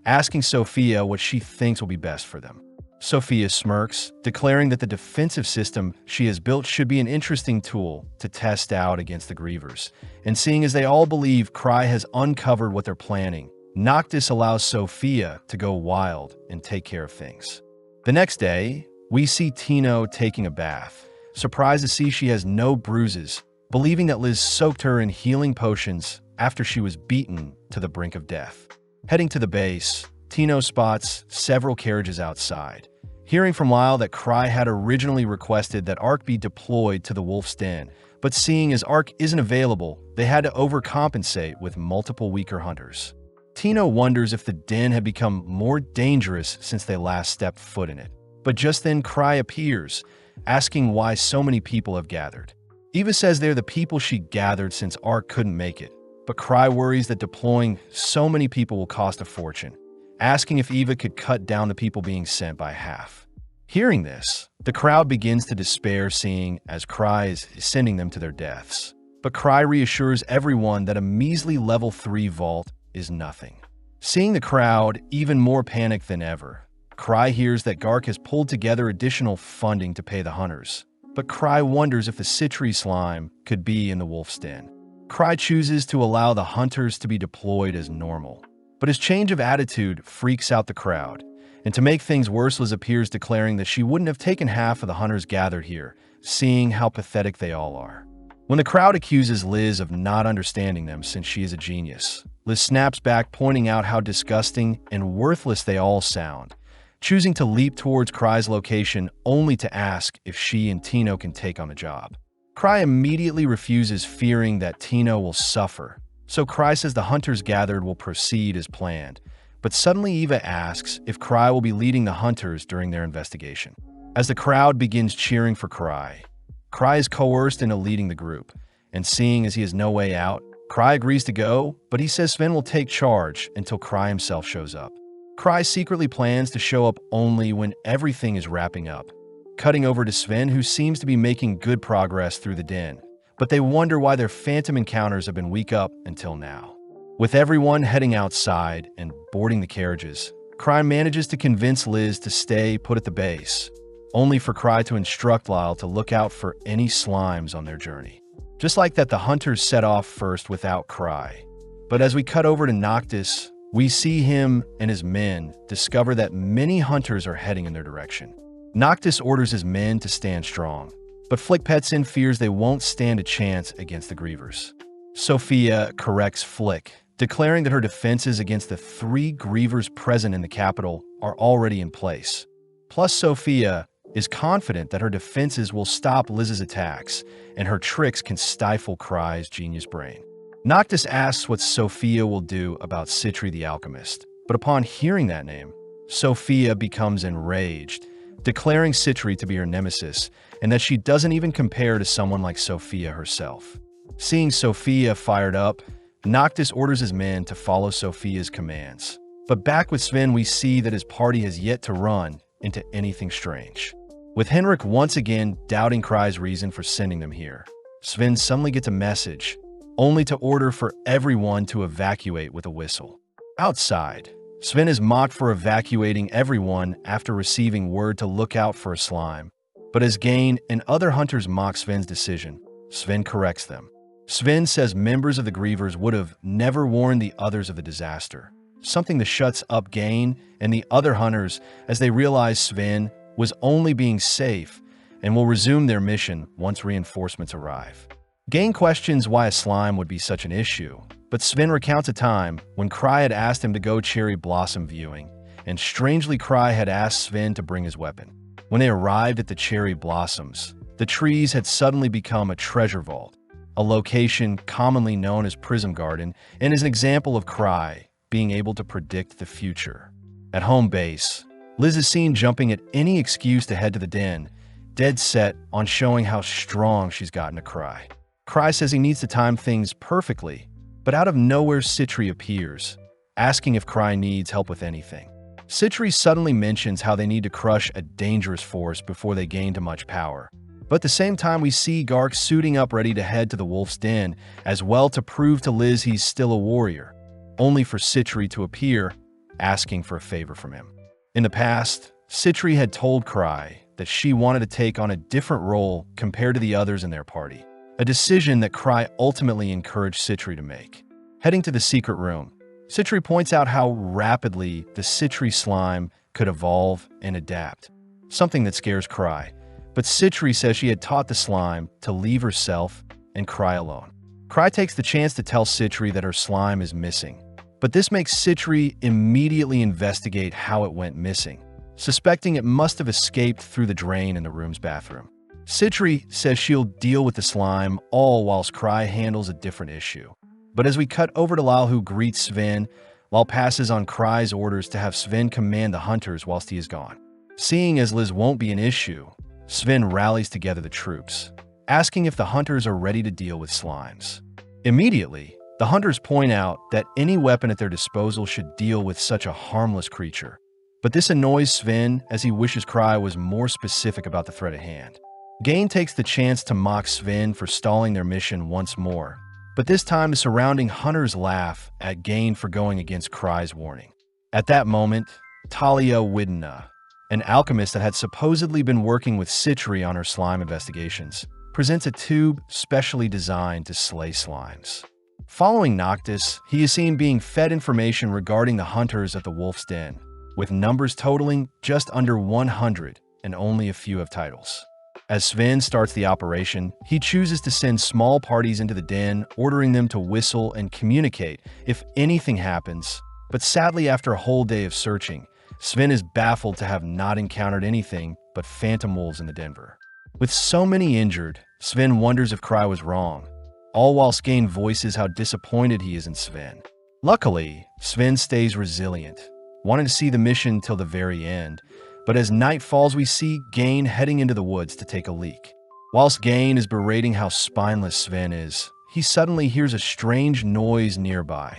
asking Sophia what she thinks will be best for them. Sophia smirks, declaring that the defensive system she has built should be an interesting tool to test out against the Grievers. And seeing as they all believe Cry has uncovered what they're planning, Noctis allows Sophia to go wild and take care of things. The next day, we see Tino taking a bath, surprised to see she has no bruises, believing that Liz soaked her in healing potions after she was beaten to the brink of death. Heading to the base, Tino spots several carriages outside, hearing from Lyle that Cry had originally requested that Ark be deployed to the Wolf's Den, but seeing as Ark isn't available, they had to overcompensate with multiple weaker hunters. Tino wonders if the den had become more dangerous since they last stepped foot in it. But just then Cry appears, asking why so many people have gathered. Eva says they're the people she gathered since Ark couldn't make it, but Cry worries that deploying so many people will cost a fortune, asking if Eva could cut down the people being sent by half. Hearing this, the crowd begins to despair seeing as Cry is sending them to their deaths. But Cry reassures everyone that a measly level 3 vault is nothing. Seeing the crowd even more panicked than ever, Cry hears that Gark has pulled together additional funding to pay the hunters, but Cry wonders if the Citri slime could be in the Wolf's Den. Cry chooses to allow the hunters to be deployed as normal, but his change of attitude freaks out the crowd, and to make things worse, Liz appears declaring that she wouldn't have taken half of the hunters gathered here, seeing how pathetic they all are. When the crowd accuses Liz of not understanding them since she is a genius, Liz snaps back, pointing out how disgusting and worthless they all sound, choosing to leap towards Cry's location only to ask if she and Tino can take on the job. Cry immediately refuses, fearing that Tino will suffer, so Cry says the hunters gathered will proceed as planned, but suddenly Eva asks if Cry will be leading the hunters during their investigation. As the crowd begins cheering for Cry, Cry is coerced into leading the group, and seeing as he has no way out, Cry agrees to go, but he says Sven will take charge until Cry himself shows up. Cry secretly plans to show up only when everything is wrapping up, cutting over to Sven, who seems to be making good progress through the den, but they wonder why their phantom encounters have been weak up until now. With everyone heading outside and boarding the carriages, Cry manages to convince Liz to stay put at the base, only for Cry to instruct Lyle to look out for any slimes on their journey. Just like that, the hunters set off first without Cry. But as we cut over to Noctis, we see him and his men discover that many hunters are heading in their direction. Noctis orders his men to stand strong, but Flick Petson fears they won't stand a chance against the Grievers. Sophia corrects Flick, declaring that her defenses against the 3 Grievers present in the capital are already in place. Plus, Sophia is confident that her defenses will stop Liz's attacks, and her tricks can stifle Cry's genius brain. Noctis asks what Sophia will do about Citri the Alchemist, but upon hearing that name, Sophia becomes enraged, declaring Citri to be her nemesis, and that she doesn't even compare to someone like Sophia herself. Seeing Sophia fired up, Noctis orders his men to follow Sophia's commands. But back with Sven, we see that his party has yet to run into anything strange. With Henrik once again doubting Cry's reason for sending them here, Sven suddenly gets a message, only to order for everyone to evacuate with a whistle. Outside, Sven is mocked for evacuating everyone after receiving word to look out for a slime. But as Gain and other hunters mock Sven's decision, Sven corrects them. Sven says members of the Grievers would have never warned the others of the disaster, something that shuts up Gain and the other hunters as they realize Sven was only being safe and will resume their mission once reinforcements arrive. Gain questions why a slime would be such an issue, but Sven recounts a time when Cry had asked him to go cherry blossom viewing, and strangely Cry had asked Sven to bring his weapon. When they arrived at the cherry blossoms, the trees had suddenly become a treasure vault, a location commonly known as Prism Garden, and is an example of Cry being able to predict the future. At home base, Liz is seen jumping at any excuse to head to the den, dead set on showing how strong she's gotten to Cry. Cry says he needs to time things perfectly, but out of nowhere Citri appears, asking if Cry needs help with anything. Citri suddenly mentions how they need to crush a dangerous force before they gain too much power. But at the same time, we see Gark suiting up ready to head to the wolf's den, as well to prove to Liz he's still a warrior, only for Citri to appear, asking for a favor from him. In the past, Citri had told Cry that she wanted to take on a different role compared to the others in their party, a decision that Cry ultimately encouraged Citri to make. Heading to the secret room, Citri points out how rapidly the Citri slime could evolve and adapt, something that scares Cry. But Citri says she had taught the slime to leave herself and Cry alone. Cry takes the chance to tell Citri that her slime is missing, but this makes Citri immediately investigate how it went missing, suspecting it must have escaped through the drain in the room's bathroom. Citri says she'll deal with the slime, all whilst Cry handles a different issue. But as we cut over to Lal, who greets Sven, Lal passes on Cry's orders to have Sven command the hunters whilst he is gone. Seeing as Liz won't be an issue, Sven rallies together the troops, asking if the hunters are ready to deal with slimes. Immediately, the hunters point out that any weapon at their disposal should deal with such a harmless creature. But this annoys Sven as he wishes Cry was more specific about the threat at hand. Gain takes the chance to mock Sven for stalling their mission once more, but this time the surrounding hunters laugh at Gain for going against Cry's warning. At that moment, Talia Widna, an alchemist that had supposedly been working with Citri on her slime investigations, presents a tube specially designed to slay slimes. Following Noctis, he is seen being fed information regarding the hunters at the Wolf's Den, with numbers totaling just under 100 and only a few have titles. As Sven starts the operation, he chooses to send small parties into the den, ordering them to whistle and communicate if anything happens. But sadly, after a whole day of searching, Sven is baffled to have not encountered anything but phantom wolves in the Denver. With so many injured, Sven wonders if Cry was wrong, all whilst Gain voices how disappointed he is in Sven. Luckily, Sven stays resilient, wanting to see the mission till the very end. But as night falls, we see Gain heading into the woods to take a leak. Whilst Gain is berating how spineless Sven is, he suddenly hears a strange noise nearby,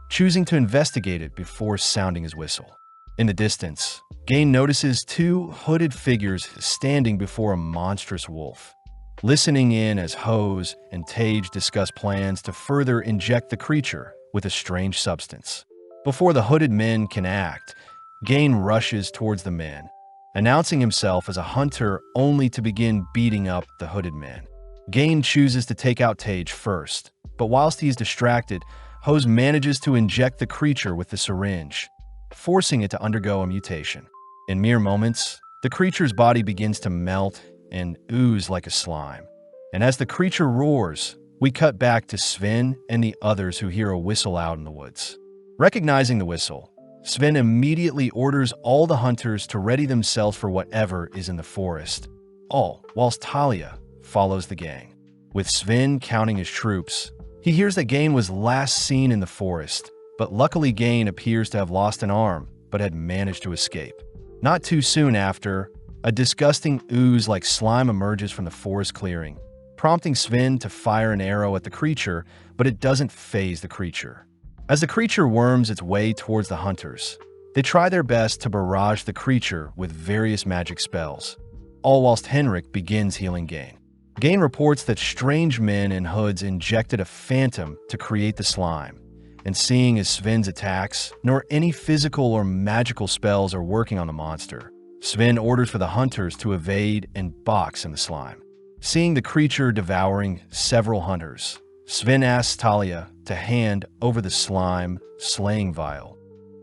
choosing to investigate it before sounding his whistle. In the distance, Gain notices two hooded figures standing before a monstrous wolf, listening in as Hose and Tage discuss plans to further inject the creature with a strange substance. Before the hooded men can act, Gain rushes towards the men, announcing himself as a hunter only to begin beating up the hooded men. Gain chooses to take out Tage first, but whilst he is distracted, Hose manages to inject the creature with the syringe, forcing it to undergo a mutation. In mere moments, the creature's body begins to melt and ooze like a slime. And as the creature roars, we cut back to Sven and the others who hear a whistle out in the woods. Recognizing the whistle, Sven immediately orders all the hunters to ready themselves for whatever is in the forest, all whilst Talia follows the gang. With Sven counting his troops, he hears that Gain was last seen in the forest, but luckily Gain appears to have lost an arm but had managed to escape. Not too soon after, a disgusting ooze-like slime emerges from the forest clearing, prompting Sven to fire an arrow at the creature, but it doesn't faze the creature. As the creature worms its way towards the hunters, they try their best to barrage the creature with various magic spells, all whilst Henrik begins healing Gain. Gain reports that strange men in hoods injected a phantom to create the slime, and seeing as Sven's attacks, nor any physical or magical spells are working on the monster, Sven orders for the hunters to evade and box in the slime. Seeing the creature devouring several hunters, Sven asks Talia to hand over the slime slaying vial,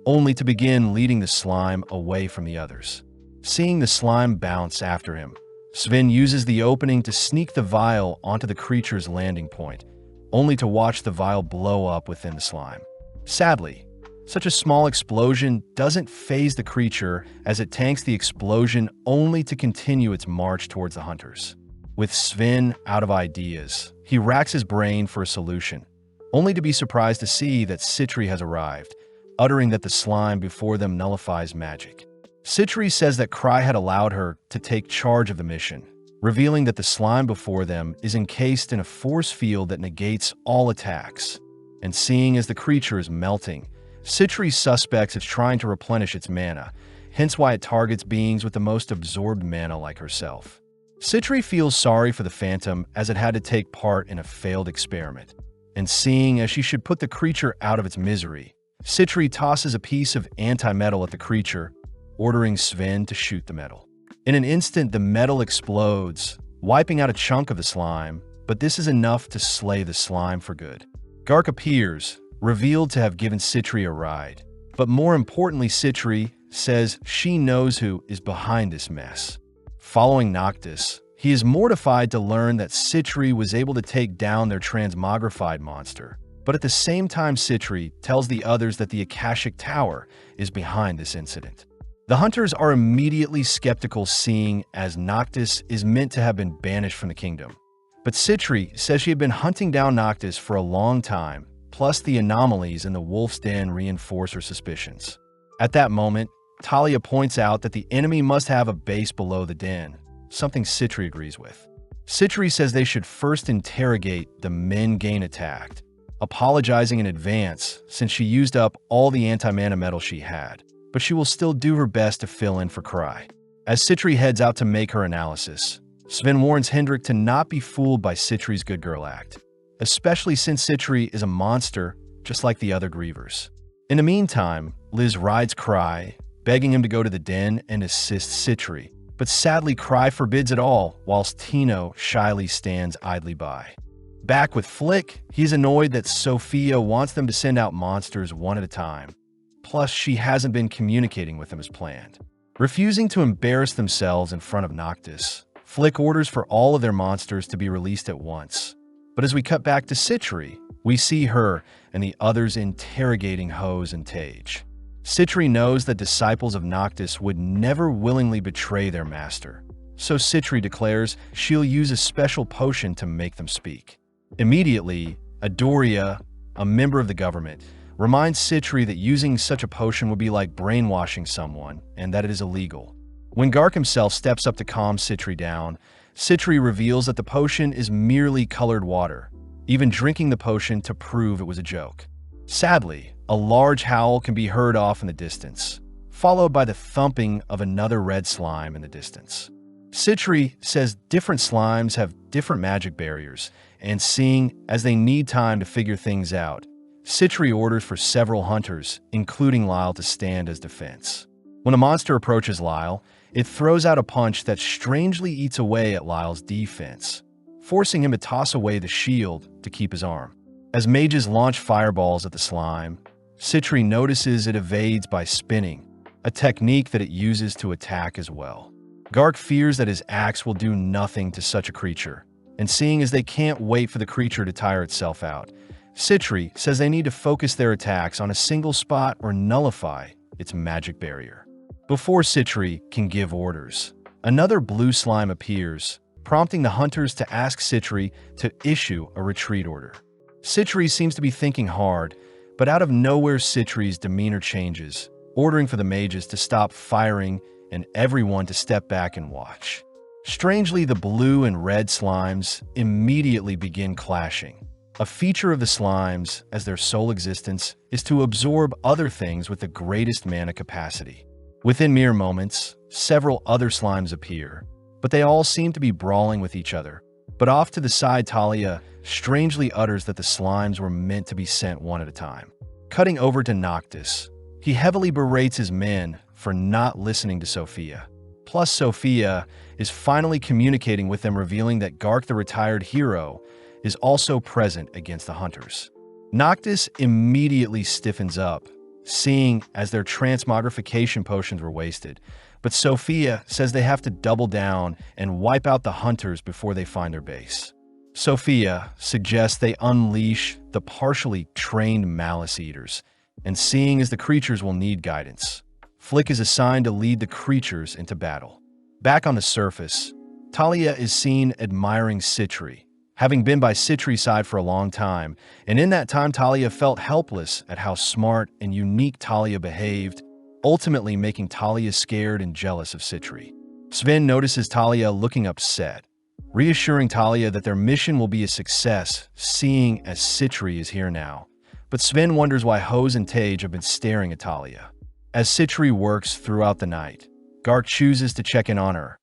only to begin leading the slime away from the others. Seeing the slime bounce after him, Sven uses the opening to sneak the vial onto the creature's landing point, only to watch the vial blow up within the slime. Sadly, such a small explosion doesn't faze the creature as it tanks the explosion only to continue its march towards the hunters. With Sven out of ideas, he racks his brain for a solution, only to be surprised to see that Citri has arrived, uttering that the slime before them nullifies magic. Citri says that Cry had allowed her to take charge of the mission, revealing that the slime before them is encased in a force field that negates all attacks. And seeing as the creature is melting, Citri suspects it's trying to replenish its mana, hence why it targets beings with the most absorbed mana like herself. Citri feels sorry for the Phantom as it had to take part in a failed experiment, and seeing as she should put the creature out of its misery, Citri tosses a piece of anti-metal at the creature, ordering Sven to shoot the metal. In an instant, the metal explodes, wiping out a chunk of the slime, but this is enough to slay the slime for good. Gark appears, revealed to have given Citri a ride, but more importantly, Citri says she knows who is behind this mess. Following Noctis, he is mortified to learn that Citri was able to take down their transmogrified monster, but at the same time Citri tells the others that the Akashic Tower is behind this incident. The hunters are immediately skeptical seeing as Noctis is meant to have been banished from the kingdom, but Citri says she had been hunting down Noctis for a long time, plus the anomalies in the Wolf's Den reinforce her suspicions. At that moment, Talia points out that the enemy must have a base below the den, something Citri agrees with. Citri says they should first interrogate the men Gain attacked, apologizing in advance since she used up all the anti-mana metal she had, but she will still do her best to fill in for Cry. As Citri heads out to make her analysis, Sven warns Hendrik to not be fooled by Citri's good girl act, especially since Citri is a monster just like the other grievers. In the meantime, Liz rides Cry, begging him to go to the den and assist Citri, but sadly Cry forbids it all whilst Tino shyly stands idly by. Back with Flick, he's annoyed that Sophia wants them to send out monsters one at a time, plus she hasn't been communicating with them as planned. Refusing to embarrass themselves in front of Noctis, Flick orders for all of their monsters to be released at once. But as we cut back to Citri, we see her and the others interrogating Hose and Tage. Citri knows that disciples of Noctis would never willingly betray their master, so Citri declares she'll use a special potion to make them speak. Immediately, Adoria, a member of the government, reminds Citri that using such a potion would be like brainwashing someone and that it is illegal. When Gark himself steps up to calm Citri down, Citri reveals that the potion is merely colored water, even drinking the potion to prove it was a joke. Sadly, a large howl can be heard off in the distance, followed by the thumping of another red slime in the distance. Citri says different slimes have different magic barriers, and seeing as they need time to figure things out, Citri orders for several hunters, including Lyle, to stand as defense. When a monster approaches Lyle, it throws out a punch that strangely eats away at Lyle's defense, forcing him to toss away the shield to keep his arm. As mages launch fireballs at the slime, Citri notices it evades by spinning, a technique that it uses to attack as well. Gark fears that his axe will do nothing to such a creature, and seeing as they can't wait for the creature to tire itself out, Citri says they need to focus their attacks on a single spot or nullify its magic barrier. Before Citri can give orders, another blue slime appears, prompting the hunters to ask Citri to issue a retreat order. Citri seems to be thinking hard, but out of nowhere Citri's demeanor changes, ordering for the mages to stop firing and everyone to step back and watch. Strangely, the blue and red slimes immediately begin clashing. A feature of the slimes, as their sole existence, is to absorb other things with the greatest mana capacity. Within mere moments, several other slimes appear, but they all seem to be brawling with each other. But off to the side, Talia strangely utters that the slimes were meant to be sent one at a time. Cutting over to Noctis, he heavily berates his men for not listening to Sophia. Plus, Sophia is finally communicating with them, revealing that Gark, the retired hero, is also present against the hunters. Noctis immediately stiffens up, seeing as their transmogrification potions were wasted, but Sophia says they have to double down and wipe out the hunters before they find their base. Sophia suggests they unleash the partially trained Malice Eaters, and seeing as the creatures will need guidance, Flick is assigned to lead the creatures into battle. Back on the surface, Talia is seen admiring Citri, having been by Citri's side for a long time, and in that time Talia felt helpless at how smart and unique Talia behaved, ultimately making Talia scared and jealous of Citri. Sven notices Talia looking upset, reassuring Talia that their mission will be a success, seeing as Citri is here now. But Sven wonders why Hose and Tage have been staring at Talia. As Citri works throughout the night, Gark chooses to check in on her,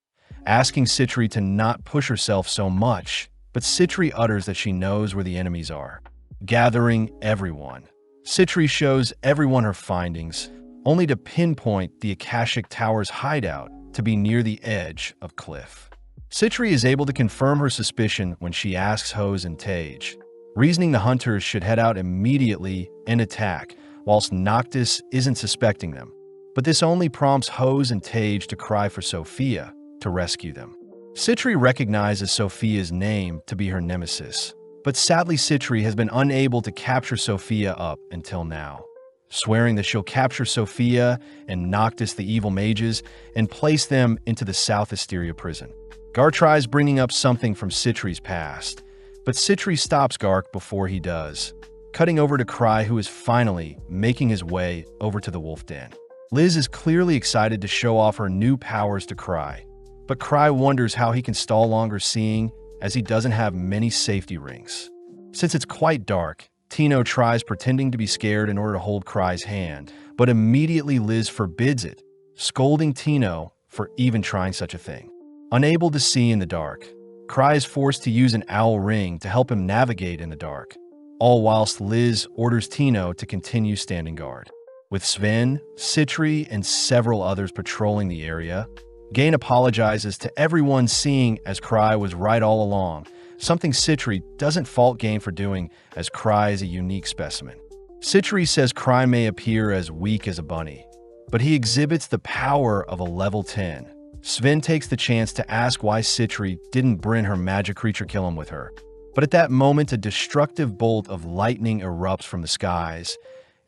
asking Citri to not push herself so much, but Citri utters that she knows where the enemies are. Gathering everyone, Citri shows everyone her findings, only to pinpoint the Akashic Tower's hideout to be near the edge of cliff. Citri is able to confirm her suspicion when she asks Hose and Tage, reasoning the hunters should head out immediately and attack, whilst Noctis isn't suspecting them. But this only prompts Hose and Tage to cry for Sophia to rescue them. Citri recognizes Sophia's name to be her nemesis, but sadly Citri has been unable to capture Sophia up until now, swearing that she'll capture Sophia and Noctis, the evil mages, and place them into the South Asteria prison. Gark tries bringing up something from Citri's past, but Citri stops Gark before he does, cutting over to Cry, who is finally making his way over to the wolf den. Liz is clearly excited to show off her new powers to Cry, but Cry wonders how he can stall longer, seeing as he doesn't have many safety rings. Since it's quite dark, Tino tries pretending to be scared in order to hold Cry's hand, but immediately Liz forbids it, scolding Tino for even trying such a thing. Unable to see in the dark, Cry is forced to use an owl ring to help him navigate in the dark, all whilst Liz orders Tino to continue standing guard. With Sven, Citri, and several others patrolling the area, Gain apologizes to everyone, seeing as Cry was right all along, something Citri doesn't fault Gain for doing, as Cry is a unique specimen. Citri says Cry may appear as weak as a bunny, but he exhibits the power of a level 10. Sven takes the chance to ask why Citri didn't bring her magic creature kill him with her. But at that moment, a destructive bolt of lightning erupts from the skies,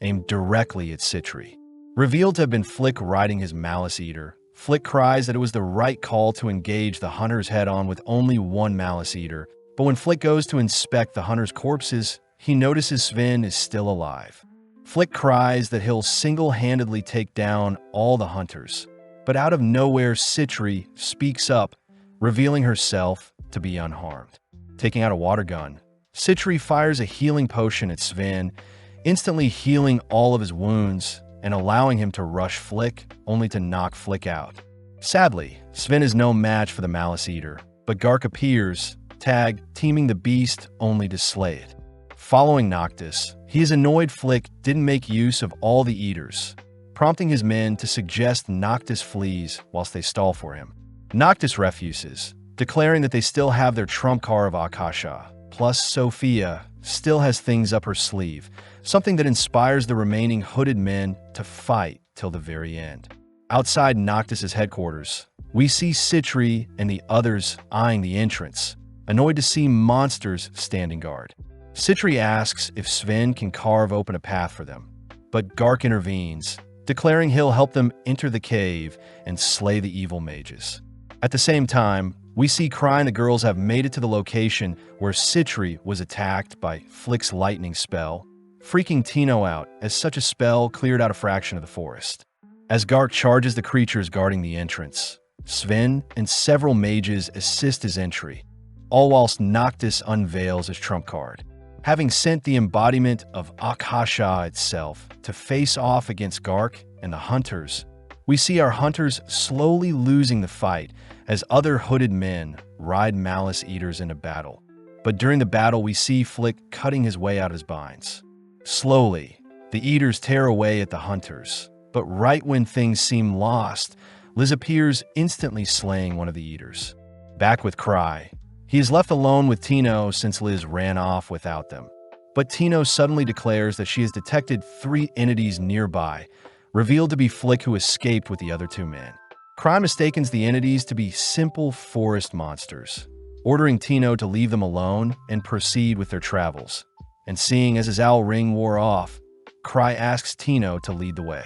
aimed directly at Citri. Revealed to have been Flick riding his Malice Eater, Flick cries that it was the right call to engage the hunters head-on with only one Malice Eater, but when Flick goes to inspect the hunters' corpses, he notices Sven is still alive. Flick cries that he'll single-handedly take down all the hunters, but out of nowhere Citri speaks up, revealing herself to be unharmed. Taking out a water gun, Citri fires a healing potion at Sven, instantly healing all of his wounds and allowing him to rush Flick, only to knock Flick out. Sadly, Sven is no match for the Malice Eater, but Gark appears, teaming the beast only to slay it. Following Noctis, he is annoyed Flick didn't make use of all the Eaters, prompting his men to suggest Noctis flees whilst they stall for him. Noctis refuses, declaring that they still have their trump card of Akasha, plus Sophia still has things up her sleeve, something that inspires the remaining hooded men to fight till the very end. Outside Noctis' headquarters, we see Citri and the others eyeing the entrance, annoyed to see monsters standing guard. Citri asks if Sven can carve open a path for them, but Gark intervenes, declaring he'll help them enter the cave and slay the evil mages. At the same time, we see Cry and the girls have made it to the location where Citri was attacked by Flick's lightning spell, freaking Tino out as such a spell cleared out a fraction of the forest. As Gark charges the creatures guarding the entrance, Sven and several mages assist his entry, all whilst Noctis unveils his trump card. Having sent the embodiment of Akasha itself to face off against Gark and the hunters, we see our hunters slowly losing the fight as other hooded men ride Malice Eaters into battle. But during the battle, we see Flick cutting his way out of his binds. Slowly, the Eaters tear away at the hunters, but right when things seem lost, Liz appears, instantly slaying one of the Eaters. Back with Cry, he is left alone with Tino since Liz ran off without them. But Tino suddenly declares that she has detected 3 entities nearby, revealed to be Flick, who escaped with the other 2 men. Cry mistakes the entities to be simple forest monsters, ordering Tino to leave them alone and proceed with their travels. And seeing as his owl ring wore off, Cry asks Tino to lead the way.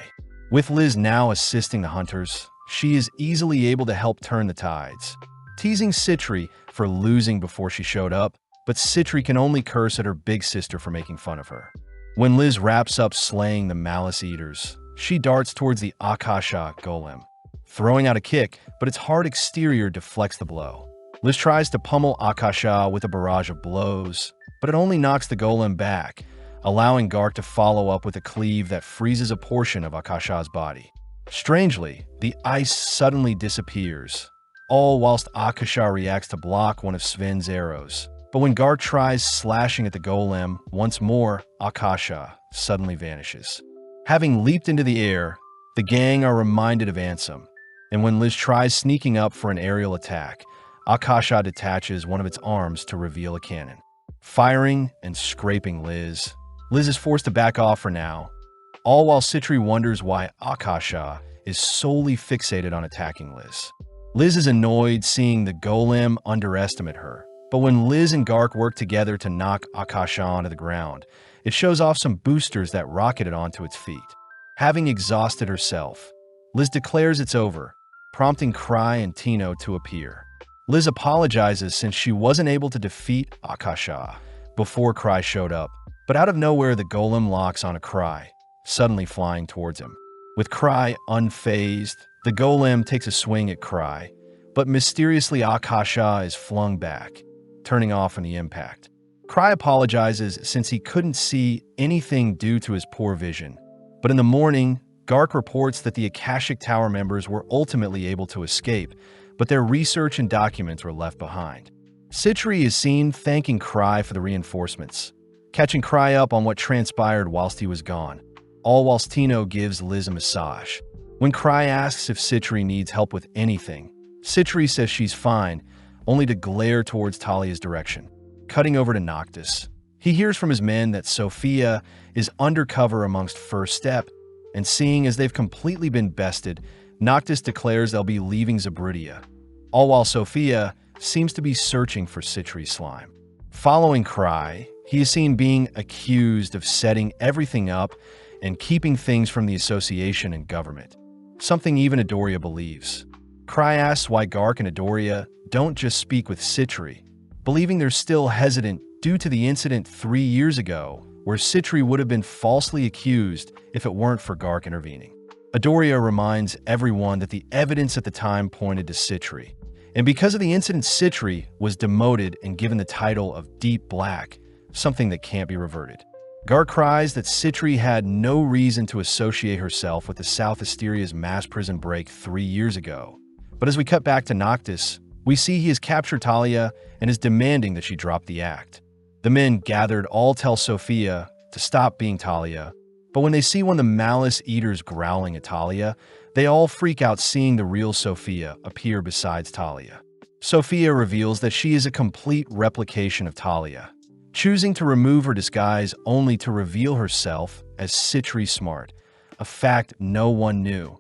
With Liz now assisting the hunters, she is easily able to help turn the tides, teasing Citri for losing before she showed up, but Citri can only curse at her big sister for making fun of her. When Liz wraps up slaying the Malice Eaters, she darts towards the Akasha golem, throwing out a kick, but its hard exterior deflects the blow. Liz tries to pummel Akasha with a barrage of blows, but it only knocks the golem back, allowing Gark to follow up with a cleave that freezes a portion of Akasha's body. Strangely, the ice suddenly disappears, all whilst Akasha reacts to block one of Sven's arrows. But when Gark tries slashing at the golem once more, Akasha suddenly vanishes. Having leaped into the air, the gang are reminded of Ansem, and when Liz tries sneaking up for an aerial attack, Akasha detaches one of its arms to reveal a cannon. Firing and scraping Liz is forced to back off for now, all while Citri wonders why Akasha is solely fixated on attacking Liz. Liz is annoyed seeing the golem underestimate her, but when Liz and Gark work together to knock Akasha onto the ground, it shows off some boosters that rocket it onto its feet. Having exhausted herself, Liz declares it's over, prompting Cry and Tino to appear. Liz apologizes since she wasn't able to defeat Akasha before Cry showed up, but out of nowhere the golem locks on a Cry, suddenly flying towards him. With Cry unfazed, the golem takes a swing at Cry, but mysteriously Akasha is flung back, turning off on the impact. Cry apologizes since he couldn't see anything due to his poor vision, but in the morning, Gark reports that the Akashic Tower members were ultimately able to escape, but their research and documents were left behind. Citri is seen thanking Cry for the reinforcements, catching Cry up on what transpired whilst he was gone, all whilst Tino gives Liz a massage. When Cry asks if Citri needs help with anything, Citri says she's fine, only to glare towards Talia's direction. Cutting over to Noctis, he hears from his men that Sophia is undercover amongst First Step, and seeing as they've completely been bested, Noctis declares they'll be leaving Zabridia, all while Sophia seems to be searching for Citri's slime. Following Cry, he is seen being accused of setting everything up and keeping things from the association and government, something even Adoria believes. Cry asks why Gark and Adoria don't just speak with Citri, believing they're still hesitant due to the incident 3 years ago where Citri would have been falsely accused if it weren't for Gark intervening. Adoria reminds everyone that the evidence at the time pointed to Citri, and because of the incident, Citri was demoted and given the title of Deep Black, something that can't be reverted. Gark cries that Citri had no reason to associate herself with the South Asteria's mass prison break 3 years ago. But as we cut back to Noctis, we see he has captured Talia and is demanding that she drop the act. The men gathered all tell Sophia to stop being Talia, but when they see one of the Malice Eaters growling at Talia, they all freak out seeing the real Sophia appear besides Talia. Sophia reveals that she is a complete replication of Talia, choosing to remove her disguise only to reveal herself as Citri Smart, a fact no one knew,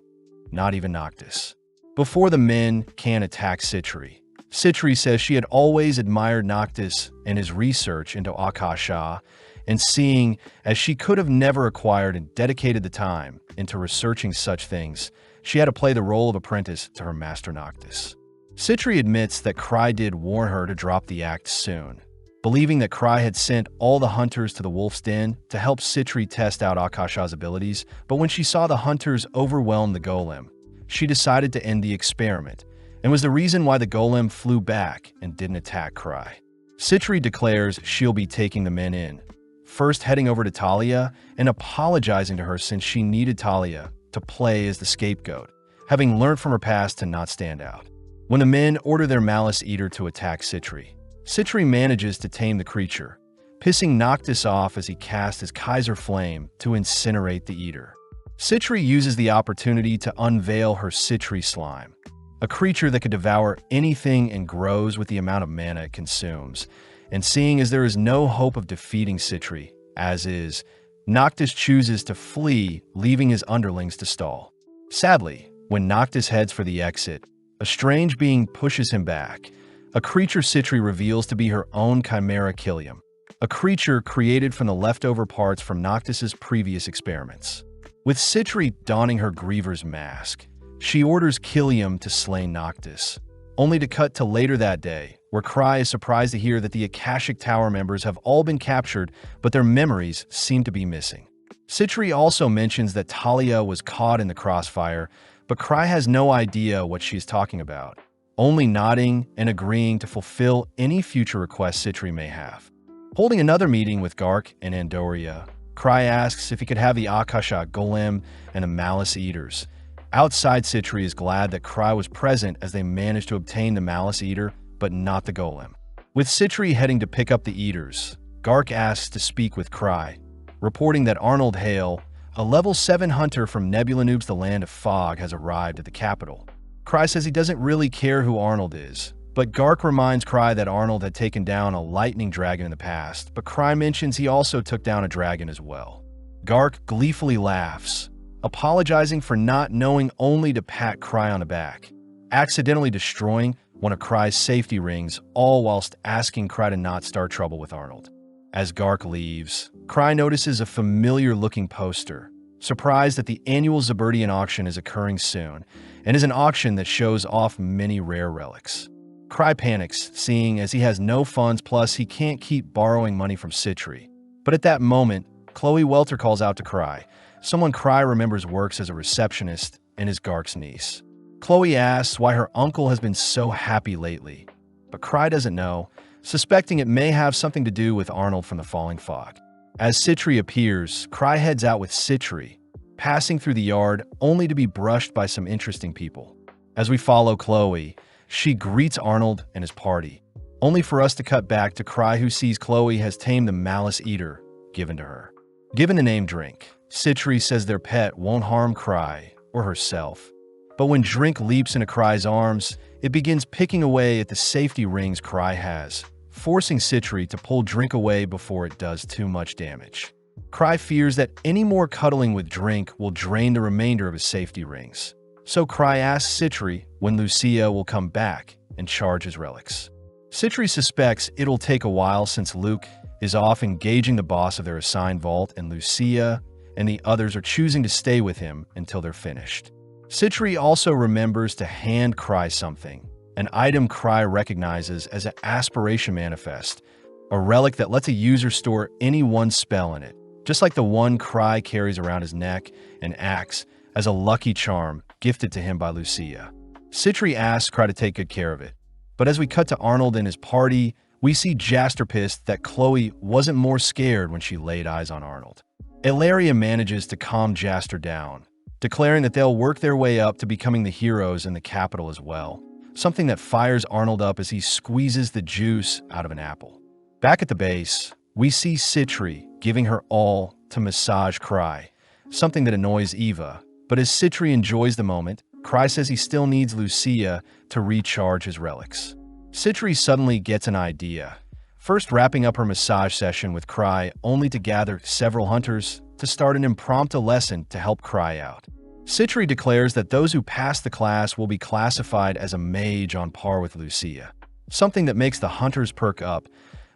not even Noctis. Before the men can attack Citri, Citri says she had always admired Noctis and his research into Akasha, and seeing as she could have never acquired and dedicated the time into researching such things, she had to play the role of apprentice to her master Noctis. Citri admits that Cry did warn her to drop the act soon, believing that Cry had sent all the hunters to the Wolf's Den to help Citri test out Akasha's abilities, but when she saw the hunters overwhelm the golem, she decided to end the experiment, and was the reason why the golem flew back and didn't attack Cry. Citri declares she'll be taking the men in, first heading over to Talia and apologizing to her since she needed Talia to play as the scapegoat, having learned from her past to not stand out. When the men order their Malice Eater to attack Citri, Citri manages to tame the creature, pissing Noctis off as he casts his Kaiser Flame to incinerate the eater. Citri uses the opportunity to unveil her Citri Slime, a creature that could devour anything and grows with the amount of mana it consumes. And seeing as there is no hope of defeating Citri, as is, Noctis chooses to flee, leaving his underlings to stall. Sadly, when Noctis heads for the exit, a strange being pushes him back. A creature Citri reveals to be her own Chimera Killium, a creature created from the leftover parts from Noctis's previous experiments. With Citri donning her Griever's mask, she orders Killium to slay Noctis, only to cut to later that day, where Cry is surprised to hear that the Akashic Tower members have all been captured, but their memories seem to be missing. Citri also mentions that Talia was caught in the crossfire, but Cry has no idea what she is talking about, only nodding and agreeing to fulfill any future requests Citri may have. Holding another meeting with Gark and Andoria, Cry asks if he could have the Akasha Golem and the Malice Eaters. Outside, Citri is glad that Cry was present as they managed to obtain the Malice Eater, but not the Golem. With Citri heading to pick up the Eaters, Gark asks to speak with Cry, reporting that Arnold Hale, a level 7 hunter from Nebula Noob's The Land of Fog, has arrived at the capital. Cry says he doesn't really care who Arnold is, but Gark reminds Cry that Arnold had taken down a lightning dragon in the past, but Cry mentions he also took down a dragon as well. Gark gleefully laughs, apologizing for not knowing only to pat Cry on the back, accidentally destroying one of Cry's safety rings, all whilst asking Cry to not start trouble with Arnold. As Gark leaves, Cry notices a familiar-looking poster, surprised that the annual Zaberdian auction is occurring soon, and is an auction that shows off many rare relics. Cry panics, seeing as he has no funds, plus he can't keep borrowing money from Citri. But at that moment, Chloe Welter calls out to Cry, someone Cry remembers works as a receptionist and is Gark's niece. Chloe asks why her uncle has been so happy lately, but Cry doesn't know, suspecting it may have something to do with Arnold from the Falling Fog. As Citri appears, Cry heads out with Citri, passing through the yard only to be brushed by some interesting people. As we follow Chloe, she greets Arnold and his party, only for us to cut back to Cry, who sees Chloe has tamed the Malice Eater given to her. Given the name Drink, Citri says their pet won't harm Cry or herself. But when Drink leaps into Cry's arms, it begins picking away at the safety rings Cry has, forcing Citri to pull Drink away before it does too much damage. Cry fears that any more cuddling with Drink will drain the remainder of his safety rings. So Cry asks Citri when Lucia will come back and charge his relics. Citri suspects it'll take a while since Luke is off engaging the boss of their assigned vault, and Lucia and the others are choosing to stay with him until they're finished. Citri also remembers to hand Cry something, an item Cry recognizes as an Aspiration Manifest, a relic that lets a user store any one spell in it, just like the one Cry carries around his neck and acts as a lucky charm gifted to him by Lucia. Citri asks Cry to take good care of it, but as we cut to Arnold and his party, we see Jaster pissed that Chloe wasn't more scared when she laid eyes on Arnold. Ilaria manages to calm Jaster down, declaring that they'll work their way up to becoming the heroes in the capital as well, something that fires Arnold up as he squeezes the juice out of an apple. Back at the base, we see Citri giving her all to massage Cry, something that annoys Eva, but as Citri enjoys the moment, Cry says he still needs Lucia to recharge his relics. Citri suddenly gets an idea, first wrapping up her massage session with Cry only to gather several hunters to start an impromptu lesson to help Cry out. Citri declares that those who pass the class will be classified as a mage on par with Lucia, something that makes the hunters perk up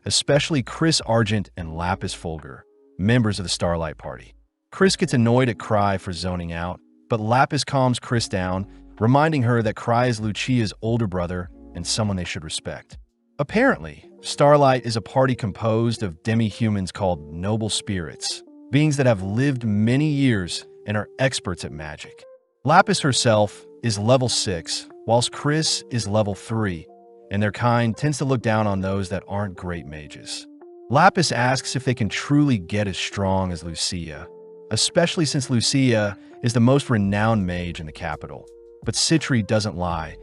especially Chris Argent and Lapis Fulgur, members of the Starlight Party. Chris gets annoyed at Cry for zoning out, but Lapis calms Chris down, reminding her that Cry is Lucia's older brother and someone they should respect. Apparently, Starlight is a party composed of demi-humans called noble spirits, beings that have lived many years and are experts at magic. Lapis herself is level 6, whilst Chris is level 3, and their kind tends to look down on those that aren't great mages. Lapis asks if they can truly get as strong as Lucia, especially since Lucia is the most renowned mage in the capital. But Citri doesn't lie,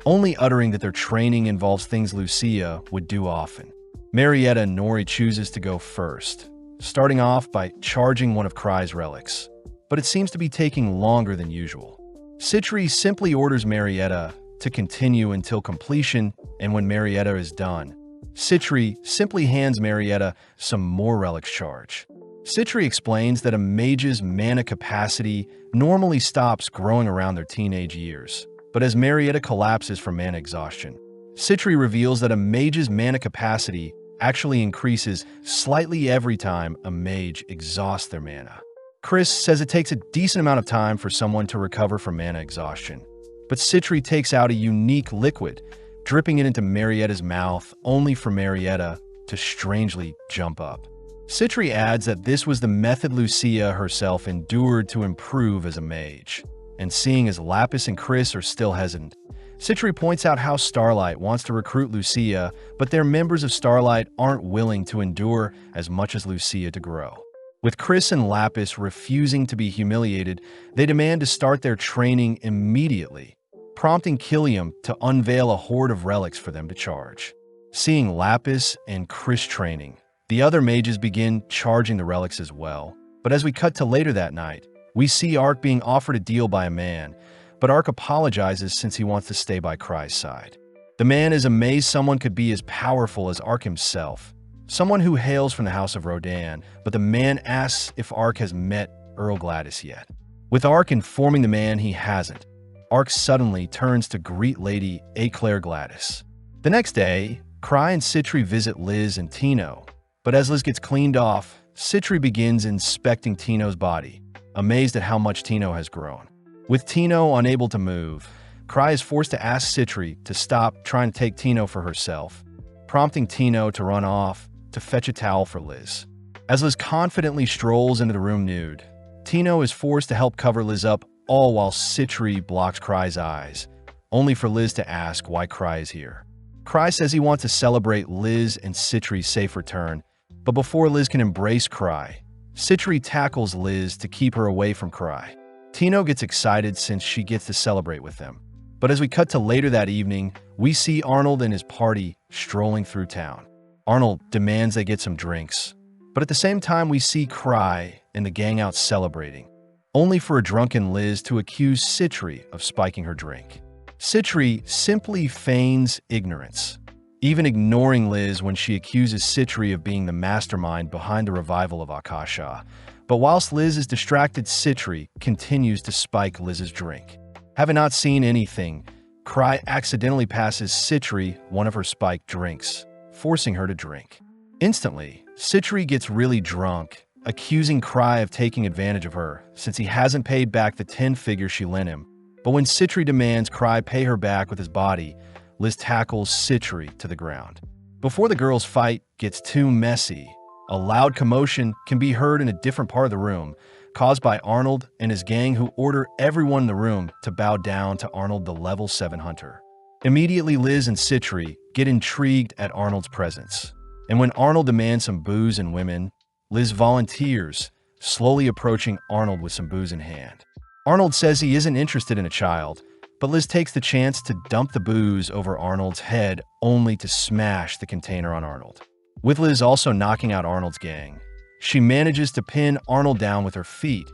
only uttering that their training involves things Lucia would do often. Marietta and Nori chooses to go first, starting off by charging one of Cry's relics, but it seems to be taking longer than usual. Citri simply orders Marietta to continue until completion, and when Marietta is done, Citri simply hands Marietta some more relics charge. Citri explains that a mage's mana capacity normally stops growing around their teenage years, but as Marietta collapses from mana exhaustion, Citri reveals that a mage's mana capacity actually increases slightly every time a mage exhausts their mana. Chris says it takes a decent amount of time for someone to recover from mana exhaustion, but Citri takes out a unique liquid, dripping it into Marietta's mouth only for Marietta to strangely jump up. Citri adds that this was the method Lucia herself endured to improve as a mage, and seeing as Lapis and Chris are still hesitant, Citri points out how Starlight wants to recruit Lucia, but their members of Starlight aren't willing to endure as much as Lucia to grow. With Chris and Lapis refusing to be humiliated, they demand to start their training immediately, prompting Killiam to unveil a hoard of relics for them to charge. Seeing Lapis and Chris training, the other mages begin charging the relics as well. But as we cut to later that night, we see Ark being offered a deal by a man, but Ark apologizes since he wants to stay by Cry's side. The man is amazed someone could be as powerful as Ark himself, someone who hails from the House of Rodan, but the man asks if Ark has met Earl Gladys yet. With Ark informing the man he hasn't, Ark suddenly turns to greet Lady Eclair Gladys. The next day, Cry and Citri visit Liz and Tino, but as Liz gets cleaned off, Citri begins inspecting Tino's body, amazed at how much Tino has grown. With Tino unable to move, Cry is forced to ask Citri to stop trying to take Tino for herself, prompting Tino to run off to fetch a towel for Liz. As Liz confidently strolls into the room nude, Tino is forced to help cover Liz up, all while Citri blocks Cry's eyes, only for Liz to ask why Cry is here. Cry says he wants to celebrate Liz and Citri's safe return, but before Liz can embrace Cry, Citri tackles Liz to keep her away from Cry. Tino gets excited since she gets to celebrate with them. But as we cut to later that evening, we see Arnold and his party strolling through town. Arnold demands they get some drinks, but at the same time we see Cry and the gang out celebrating, only for a drunken Liz to accuse Citri of spiking her drink. Citri simply feigns ignorance, even ignoring Liz when she accuses Citri of being the mastermind behind the revival of Akasha. But whilst Liz is distracted, Citri continues to spike Liz's drink. Having not seen anything, Cry accidentally passes Citri one of her spiked drinks, forcing her to drink. Instantly, Citri gets really drunk, accusing Cry of taking advantage of her since he hasn't paid back the 10 figures she lent him. But when Citri demands Cry pay her back with his body, Liz tackles Citri to the ground. Before the girls' fight gets too messy, a loud commotion can be heard in a different part of the room, caused by Arnold and his gang, who order everyone in the room to bow down to Arnold, the level 7 hunter. Immediately, Liz and Citri get intrigued at Arnold's presence, and when Arnold demands some booze and women, Liz volunteers, slowly approaching Arnold with some booze in hand. Arnold says he isn't interested in a child, but Liz takes the chance to dump the booze over Arnold's head, only to smash the container on Arnold. With Liz also knocking out Arnold's gang, she manages to pin Arnold down with her feet,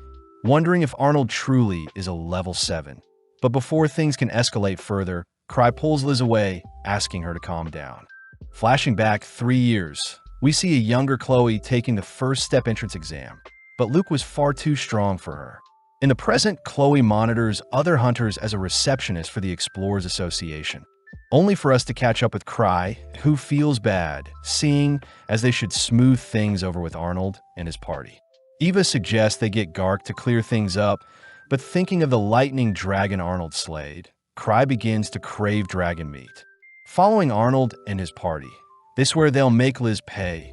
wondering if Arnold truly is a level 7. But before things can escalate further, Cry pulls Liz away, asking her to calm down. Flashing back 3 years, we see a younger Chloe taking the first step entrance exam, but Luke was far too strong for her. In the present, Chloe monitors other hunters as a receptionist for the Explorers Association. only for us to catch up with Cry, who feels bad, seeing as they should smooth things over with Arnold and his party. Eva suggests they get Gark to clear things up, but thinking of the lightning dragon Arnold slayed, Cry begins to crave dragon meat. Following Arnold and his party, they swear they'll make Liz pay,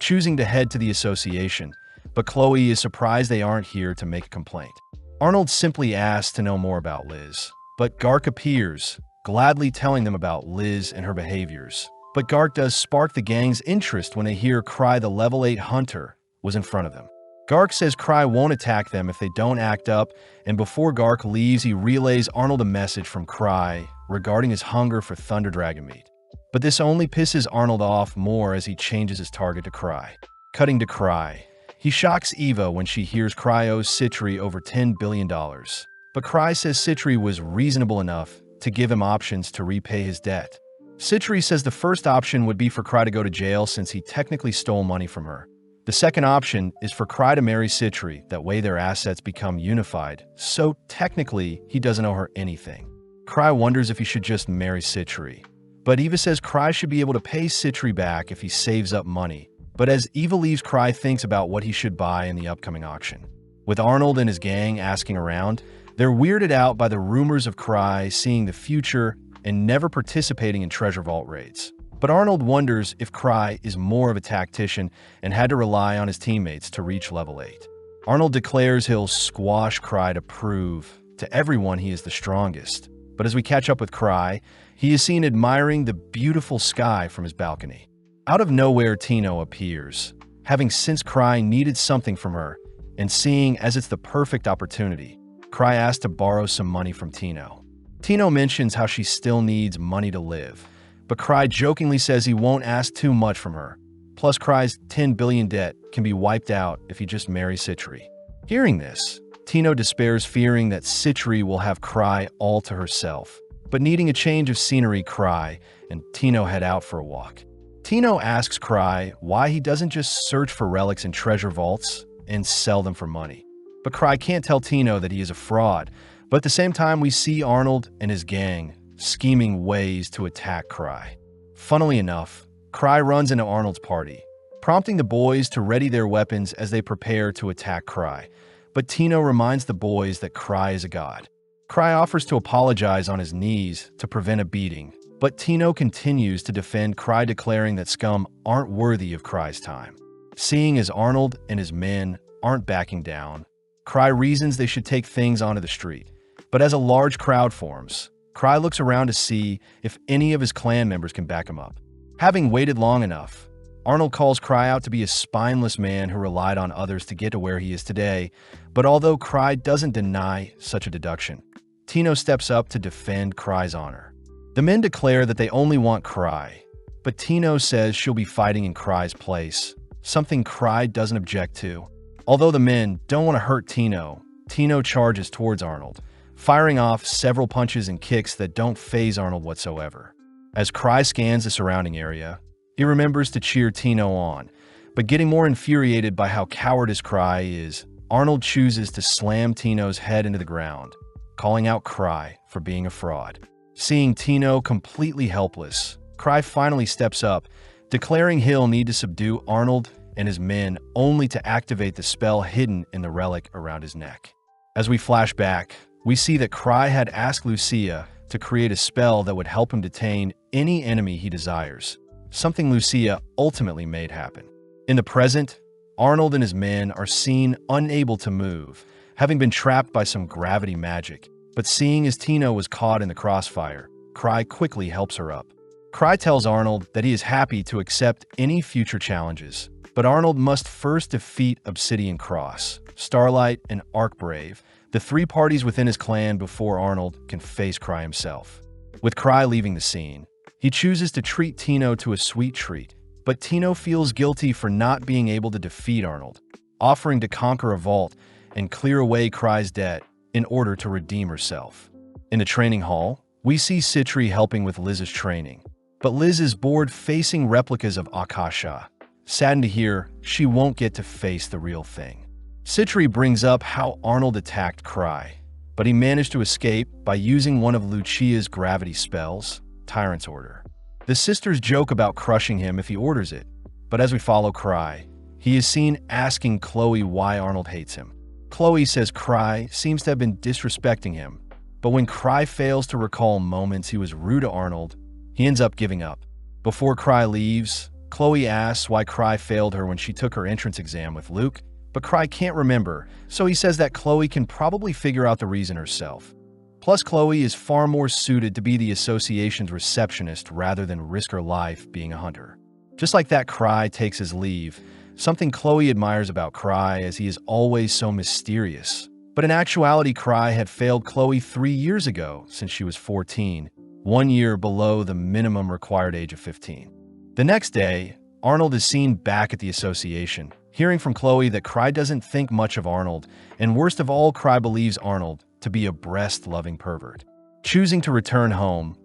choosing to head to the association, but Chloe is surprised they aren't here to make a complaint. Arnold simply asks to know more about Liz, but Gark appears, gladly telling them about Liz and her behaviors. But Gark does spark the gang's interest when they hear Cry the level 8 hunter was in front of them. Gark says Cry won't attack them if they don't act up, and before Gark leaves, he relays Arnold a message from Cry regarding his hunger for Thunder Dragon meat. But this only pisses Arnold off more as he changes his target to Cry. Cutting to Cry. He shocks Eva when she hears Cry owes Citri over $10 billion. But Cry says Citri was reasonable enough to give him options to repay his debt. Citri says the first option would be for Cry to go to jail since he technically stole money from her. The second option is for Cry to marry Citri, that way their assets become unified, so technically he doesn't owe her anything. Cry wonders if he should just marry Citri. But Eva says Cry should be able to pay Citri back if he saves up money. But as Eva leaves, Cry thinks about what he should buy in the upcoming auction. With Arnold and his gang asking around, they're weirded out by the rumors of Cry seeing the future and never participating in treasure vault raids. But Arnold wonders if Cry is more of a tactician and had to rely on his teammates to reach level 8. Arnold declares he'll squash Cry to prove to everyone he is the strongest. But as we catch up with Cry, he is seen admiring the beautiful sky from his balcony. Out of nowhere, Tino appears, having since Cry needed something from her, and seeing as it's the perfect opportunity, Cry asks to borrow some money from Tino. Tino mentions how she still needs money to live, but Cry jokingly says he won't ask too much from her. Plus, Cry's 10 billion debt can be wiped out if he just marries Citri. Hearing this, Tino despairs, fearing that Citri will have Cry all to herself. But needing a change of scenery, Cry and Tino head out for a walk. Tino asks Cry why he doesn't just search for relics in treasure vaults and sell them for money. But Cry can't tell Tino that he is a fraud, but at the same time we see Arnold and his gang scheming ways to attack Cry. Funnily enough, Cry runs into Arnold's party, prompting the boys to ready their weapons as they prepare to attack Cry. But Tino reminds the boys that Cry is a god. Cry offers to apologize on his knees to prevent a beating, but Tino continues to defend Cry, declaring that scum aren't worthy of Cry's time. Seeing as Arnold and his men aren't backing down, Cry reasons they should take things onto the street. But as a large crowd forms, Cry looks around to see if any of his clan members can back him up. Having waited long enough, Arnold calls Cry out to be a spineless man who relied on others to get to where he is today, but although Cry doesn't deny such a deduction, Tino steps up to defend Cry's honor. The men declare that they only want Cry, but Tino says she'll be fighting in Cry's place, something Cry doesn't object to. Although the men don't want to hurt Tino, Tino charges towards Arnold, firing off several punches and kicks that don't faze Arnold whatsoever. As Cry scans the surrounding area, he remembers to cheer Tino on, but getting more infuriated by how cowardice Cry is, Arnold chooses to slam Tino's head into the ground, calling out Cry for being a fraud. Seeing Tino completely helpless, Cry finally steps up, declaring he'll need to subdue Arnold and his men only to activate the spell hidden in the relic around his neck. As we flash back, we see that Cry had asked Lucia to create a spell that would help him detain any enemy he desires, something Lucia ultimately made happen. In the present, Arnold and his men are seen unable to move, having been trapped by some gravity magic. But seeing as Tino was caught in the crossfire, Cry quickly helps her up. Cry tells Arnold that he is happy to accept any future challenges, but Arnold must first defeat Obsidian Cross, Starlight, and Arcbrave, the three parties within his clan, before Arnold can face Cry himself. With Cry leaving the scene, he chooses to treat Tino to a sweet treat, but Tino feels guilty for not being able to defeat Arnold, offering to conquer a vault and clear away Cry's debt in order to redeem herself. In the training hall, we see Citri helping with Liz's training, but Liz is bored facing replicas of Akasha, saddened to hear she won't get to face the real thing. Citri brings up how Arnold attacked Cry, but he managed to escape by using one of Lucia's gravity spells, Tyrant's order. The sisters joke about crushing him if he orders it, but as we follow Cry, he is seen asking Chloe why Arnold hates him. Chloe says Cry seems to have been disrespecting him, but when Cry fails to recall moments he was rude to Arnold, he ends up giving up. Before Cry leaves, Chloe asks why Cry failed her when she took her entrance exam with Luke, but Cry can't remember, so he says that Chloe can probably figure out the reason herself. Plus, Chloe is far more suited to be the association's receptionist rather than risk her life being a hunter. Just like that, Cry takes his leave, something Chloe admires about Cry as he is always so mysterious. But in actuality, Cry had failed Chloe 3 years ago since she was 14, 1 year below the minimum required age of 15. The next day, Arnold is seen back at the association, hearing from Chloe that Cry doesn't think much of Arnold, and worst of all, Cry believes Arnold to be a breast-loving pervert. Choosing to return home,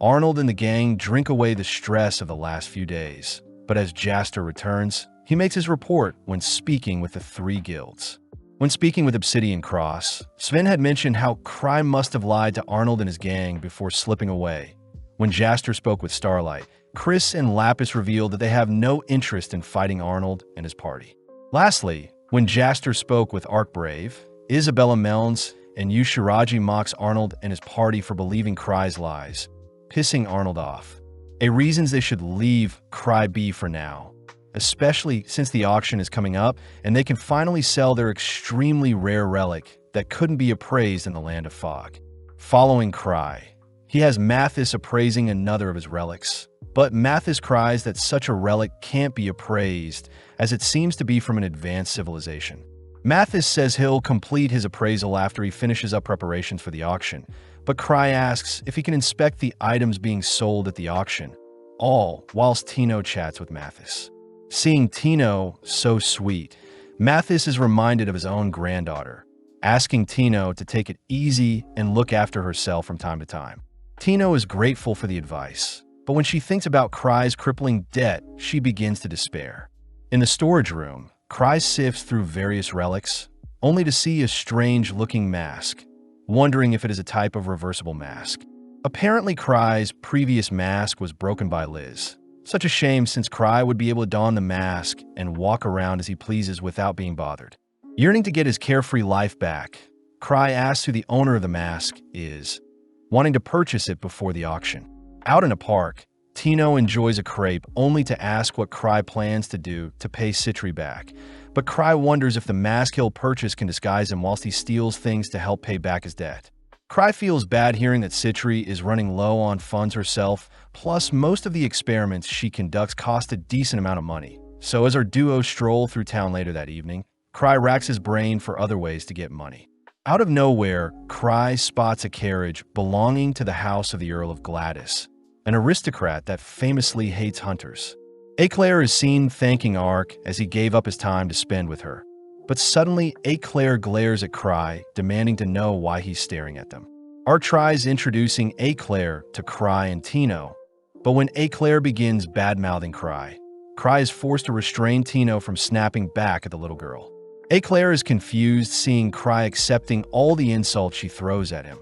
Arnold and the gang drink away the stress of the last few days. But as Jaster returns, he makes his report when speaking with the 3 guilds. When speaking with Obsidian Cross, Sven had mentioned how Cry must have lied to Arnold and his gang before slipping away. When Jaster spoke with Starlight, Chris and Lapis revealed that they have no interest in fighting Arnold and his party. Lastly, when Jaster spoke with Arcbrave, Isabella Melns and Yushiraji mocks Arnold and his party for believing Cry's lies, pissing Arnold off. Reasons they should leave Cry be for now, especially since the auction is coming up and they can finally sell their extremely rare relic that couldn't be appraised in the Land of Fog. Following Cry, he has Mathis appraising another of his relics, but Mathis cries that such a relic can't be appraised as it seems to be from an advanced civilization. Mathis says he'll complete his appraisal after he finishes up preparations for the auction, but Cry asks if he can inspect the items being sold at the auction, all whilst Tino chats with Mathis. Seeing Tino so sweet, Mathis is reminded of his own granddaughter, asking Tino to take it easy and look after herself from time to time. Tino is grateful for the advice, but when she thinks about Cry's crippling debt, she begins to despair. In the storage room, Cry sifts through various relics, only to see a strange-looking mask, wondering if it is a type of reversible mask. Apparently, Cry's previous mask was broken by Liz. Such a shame since Cry would be able to don the mask and walk around as he pleases without being bothered. Yearning to get his carefree life back, Cry asks who the owner of the mask is, wanting to purchase it before the auction. Out in a park, Tino enjoys a crepe only to ask what Cry plans to do to pay Citri back, but Cry wonders if the mask he'll purchase can disguise him whilst he steals things to help pay back his debt. Cry feels bad hearing that Citri is running low on funds herself, plus most of the experiments she conducts cost a decent amount of money. So as our duo stroll through town later that evening, Cry racks his brain for other ways to get money. Out of nowhere, Cry spots a carriage belonging to the house of the Earl of Gladys, an aristocrat that famously hates hunters. Eclair is seen thanking Ark as he gave up his time to spend with her. But suddenly, Eclair glares at Cry, demanding to know why he's staring at them. Ark tries introducing Eclair to Cry and Tino, but when Eclair begins bad-mouthing Cry, Cry is forced to restrain Tino from snapping back at the little girl. Eclair is confused seeing Cry accepting all the insults she throws at him.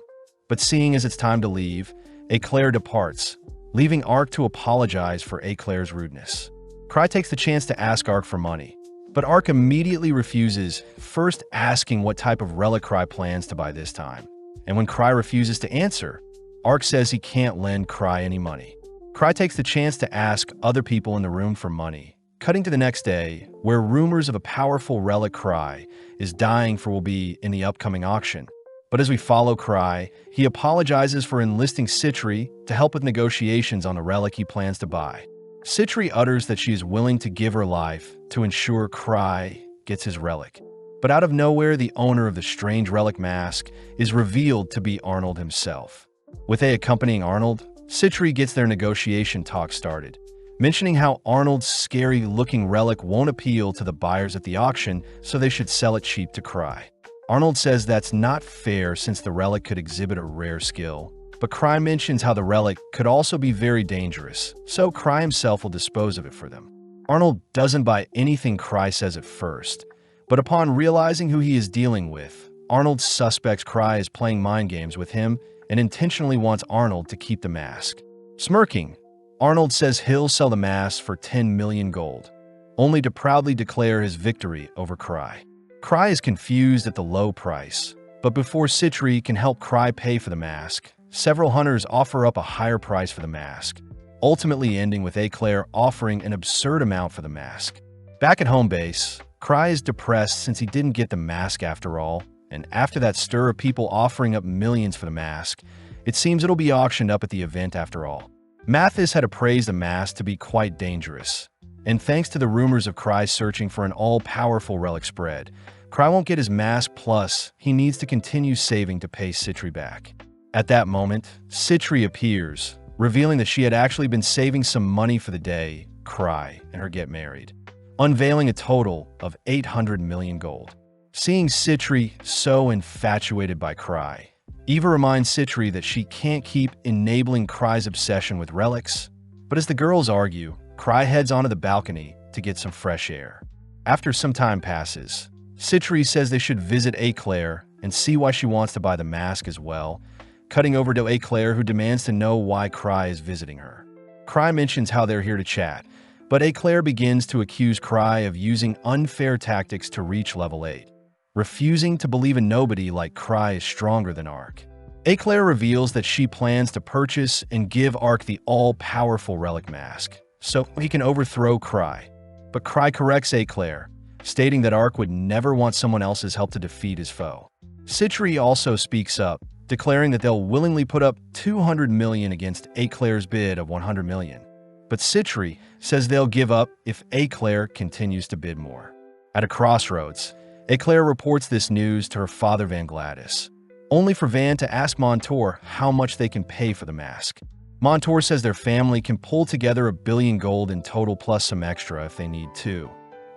But seeing as it's time to leave, Eclair departs, leaving Ark to apologize for Eclair's rudeness. Cry takes the chance to ask Ark for money, but Ark immediately refuses, first asking what type of relic Cry plans to buy this time. And when Cry refuses to answer, Ark says he can't lend Cry any money. Cry takes the chance to ask other people in the room for money, cutting to the next day, where rumors of a powerful relic Cry is dying for will be in the upcoming auction. But as we follow Cry, he apologizes for enlisting Citri to help with negotiations on the relic he plans to buy. Citri utters that she is willing to give her life to ensure Cry gets his relic. But out of nowhere, the owner of the strange relic mask is revealed to be Arnold himself. With A accompanying Arnold, Citri gets their negotiation talk started, mentioning how Arnold's scary-looking relic won't appeal to the buyers at the auction, so they should sell it cheap to Cry. Arnold says that's not fair since the relic could exhibit a rare skill, but Cry mentions how the relic could also be very dangerous, so Cry himself will dispose of it for them. Arnold doesn't buy anything Cry says at first, but upon realizing who he is dealing with, Arnold suspects Cry is playing mind games with him and intentionally wants Arnold to keep the mask. Smirking, Arnold says he'll sell the mask for 10 million gold, only to proudly declare his victory over Cry. Cry is confused at the low price, but before Citri can help Cry pay for the mask, several hunters offer up a higher price for the mask, ultimately ending with Eclair offering an absurd amount for the mask. Back at home base, Cry is depressed since he didn't get the mask after all, and after that stir of people offering up millions for the mask, it seems it'll be auctioned up at the event after all. Mathis had appraised the mask to be quite dangerous, and thanks to the rumors of Cry searching for an all-powerful relic spread, Cry won't get his mask, plus he needs to continue saving to pay Citri back. At that moment, Citri appears, revealing that she had actually been saving some money for the day Cry and her get married, unveiling a total of 800 million gold. Seeing Citri so infatuated by Cry, Eva reminds Citri that she can't keep enabling Cry's obsession with relics, but as the girls argue, Cry heads onto the balcony to get some fresh air. After some time passes, Citri says they should visit Eclair and see why she wants to buy the mask as well, cutting over to Eclair, who demands to know why Cry is visiting her. Cry mentions how they're here to chat, but Eclair begins to accuse Cry of using unfair tactics to reach level 8. Refusing to believe a nobody like Cry is stronger than Ark. Eclair reveals that she plans to purchase and give Ark the all-powerful relic mask, so he can overthrow Cry. But Cry corrects Eclair, stating that Ark would never want someone else's help to defeat his foe. Citri also speaks up, declaring that they'll willingly put up 200 million against Eclair's bid of 100 million. But Citri says they'll give up if Eclair continues to bid more. At a crossroads, Eclair reports this news to her father Van Gladys, only for Van to ask Montour how much they can pay for the mask. Montour says their family can pull together 1 billion gold in total plus some extra if they need to.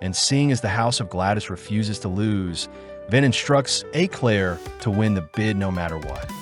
And seeing as the House of Gladys refuses to lose, Van instructs Eclair to win the bid no matter what.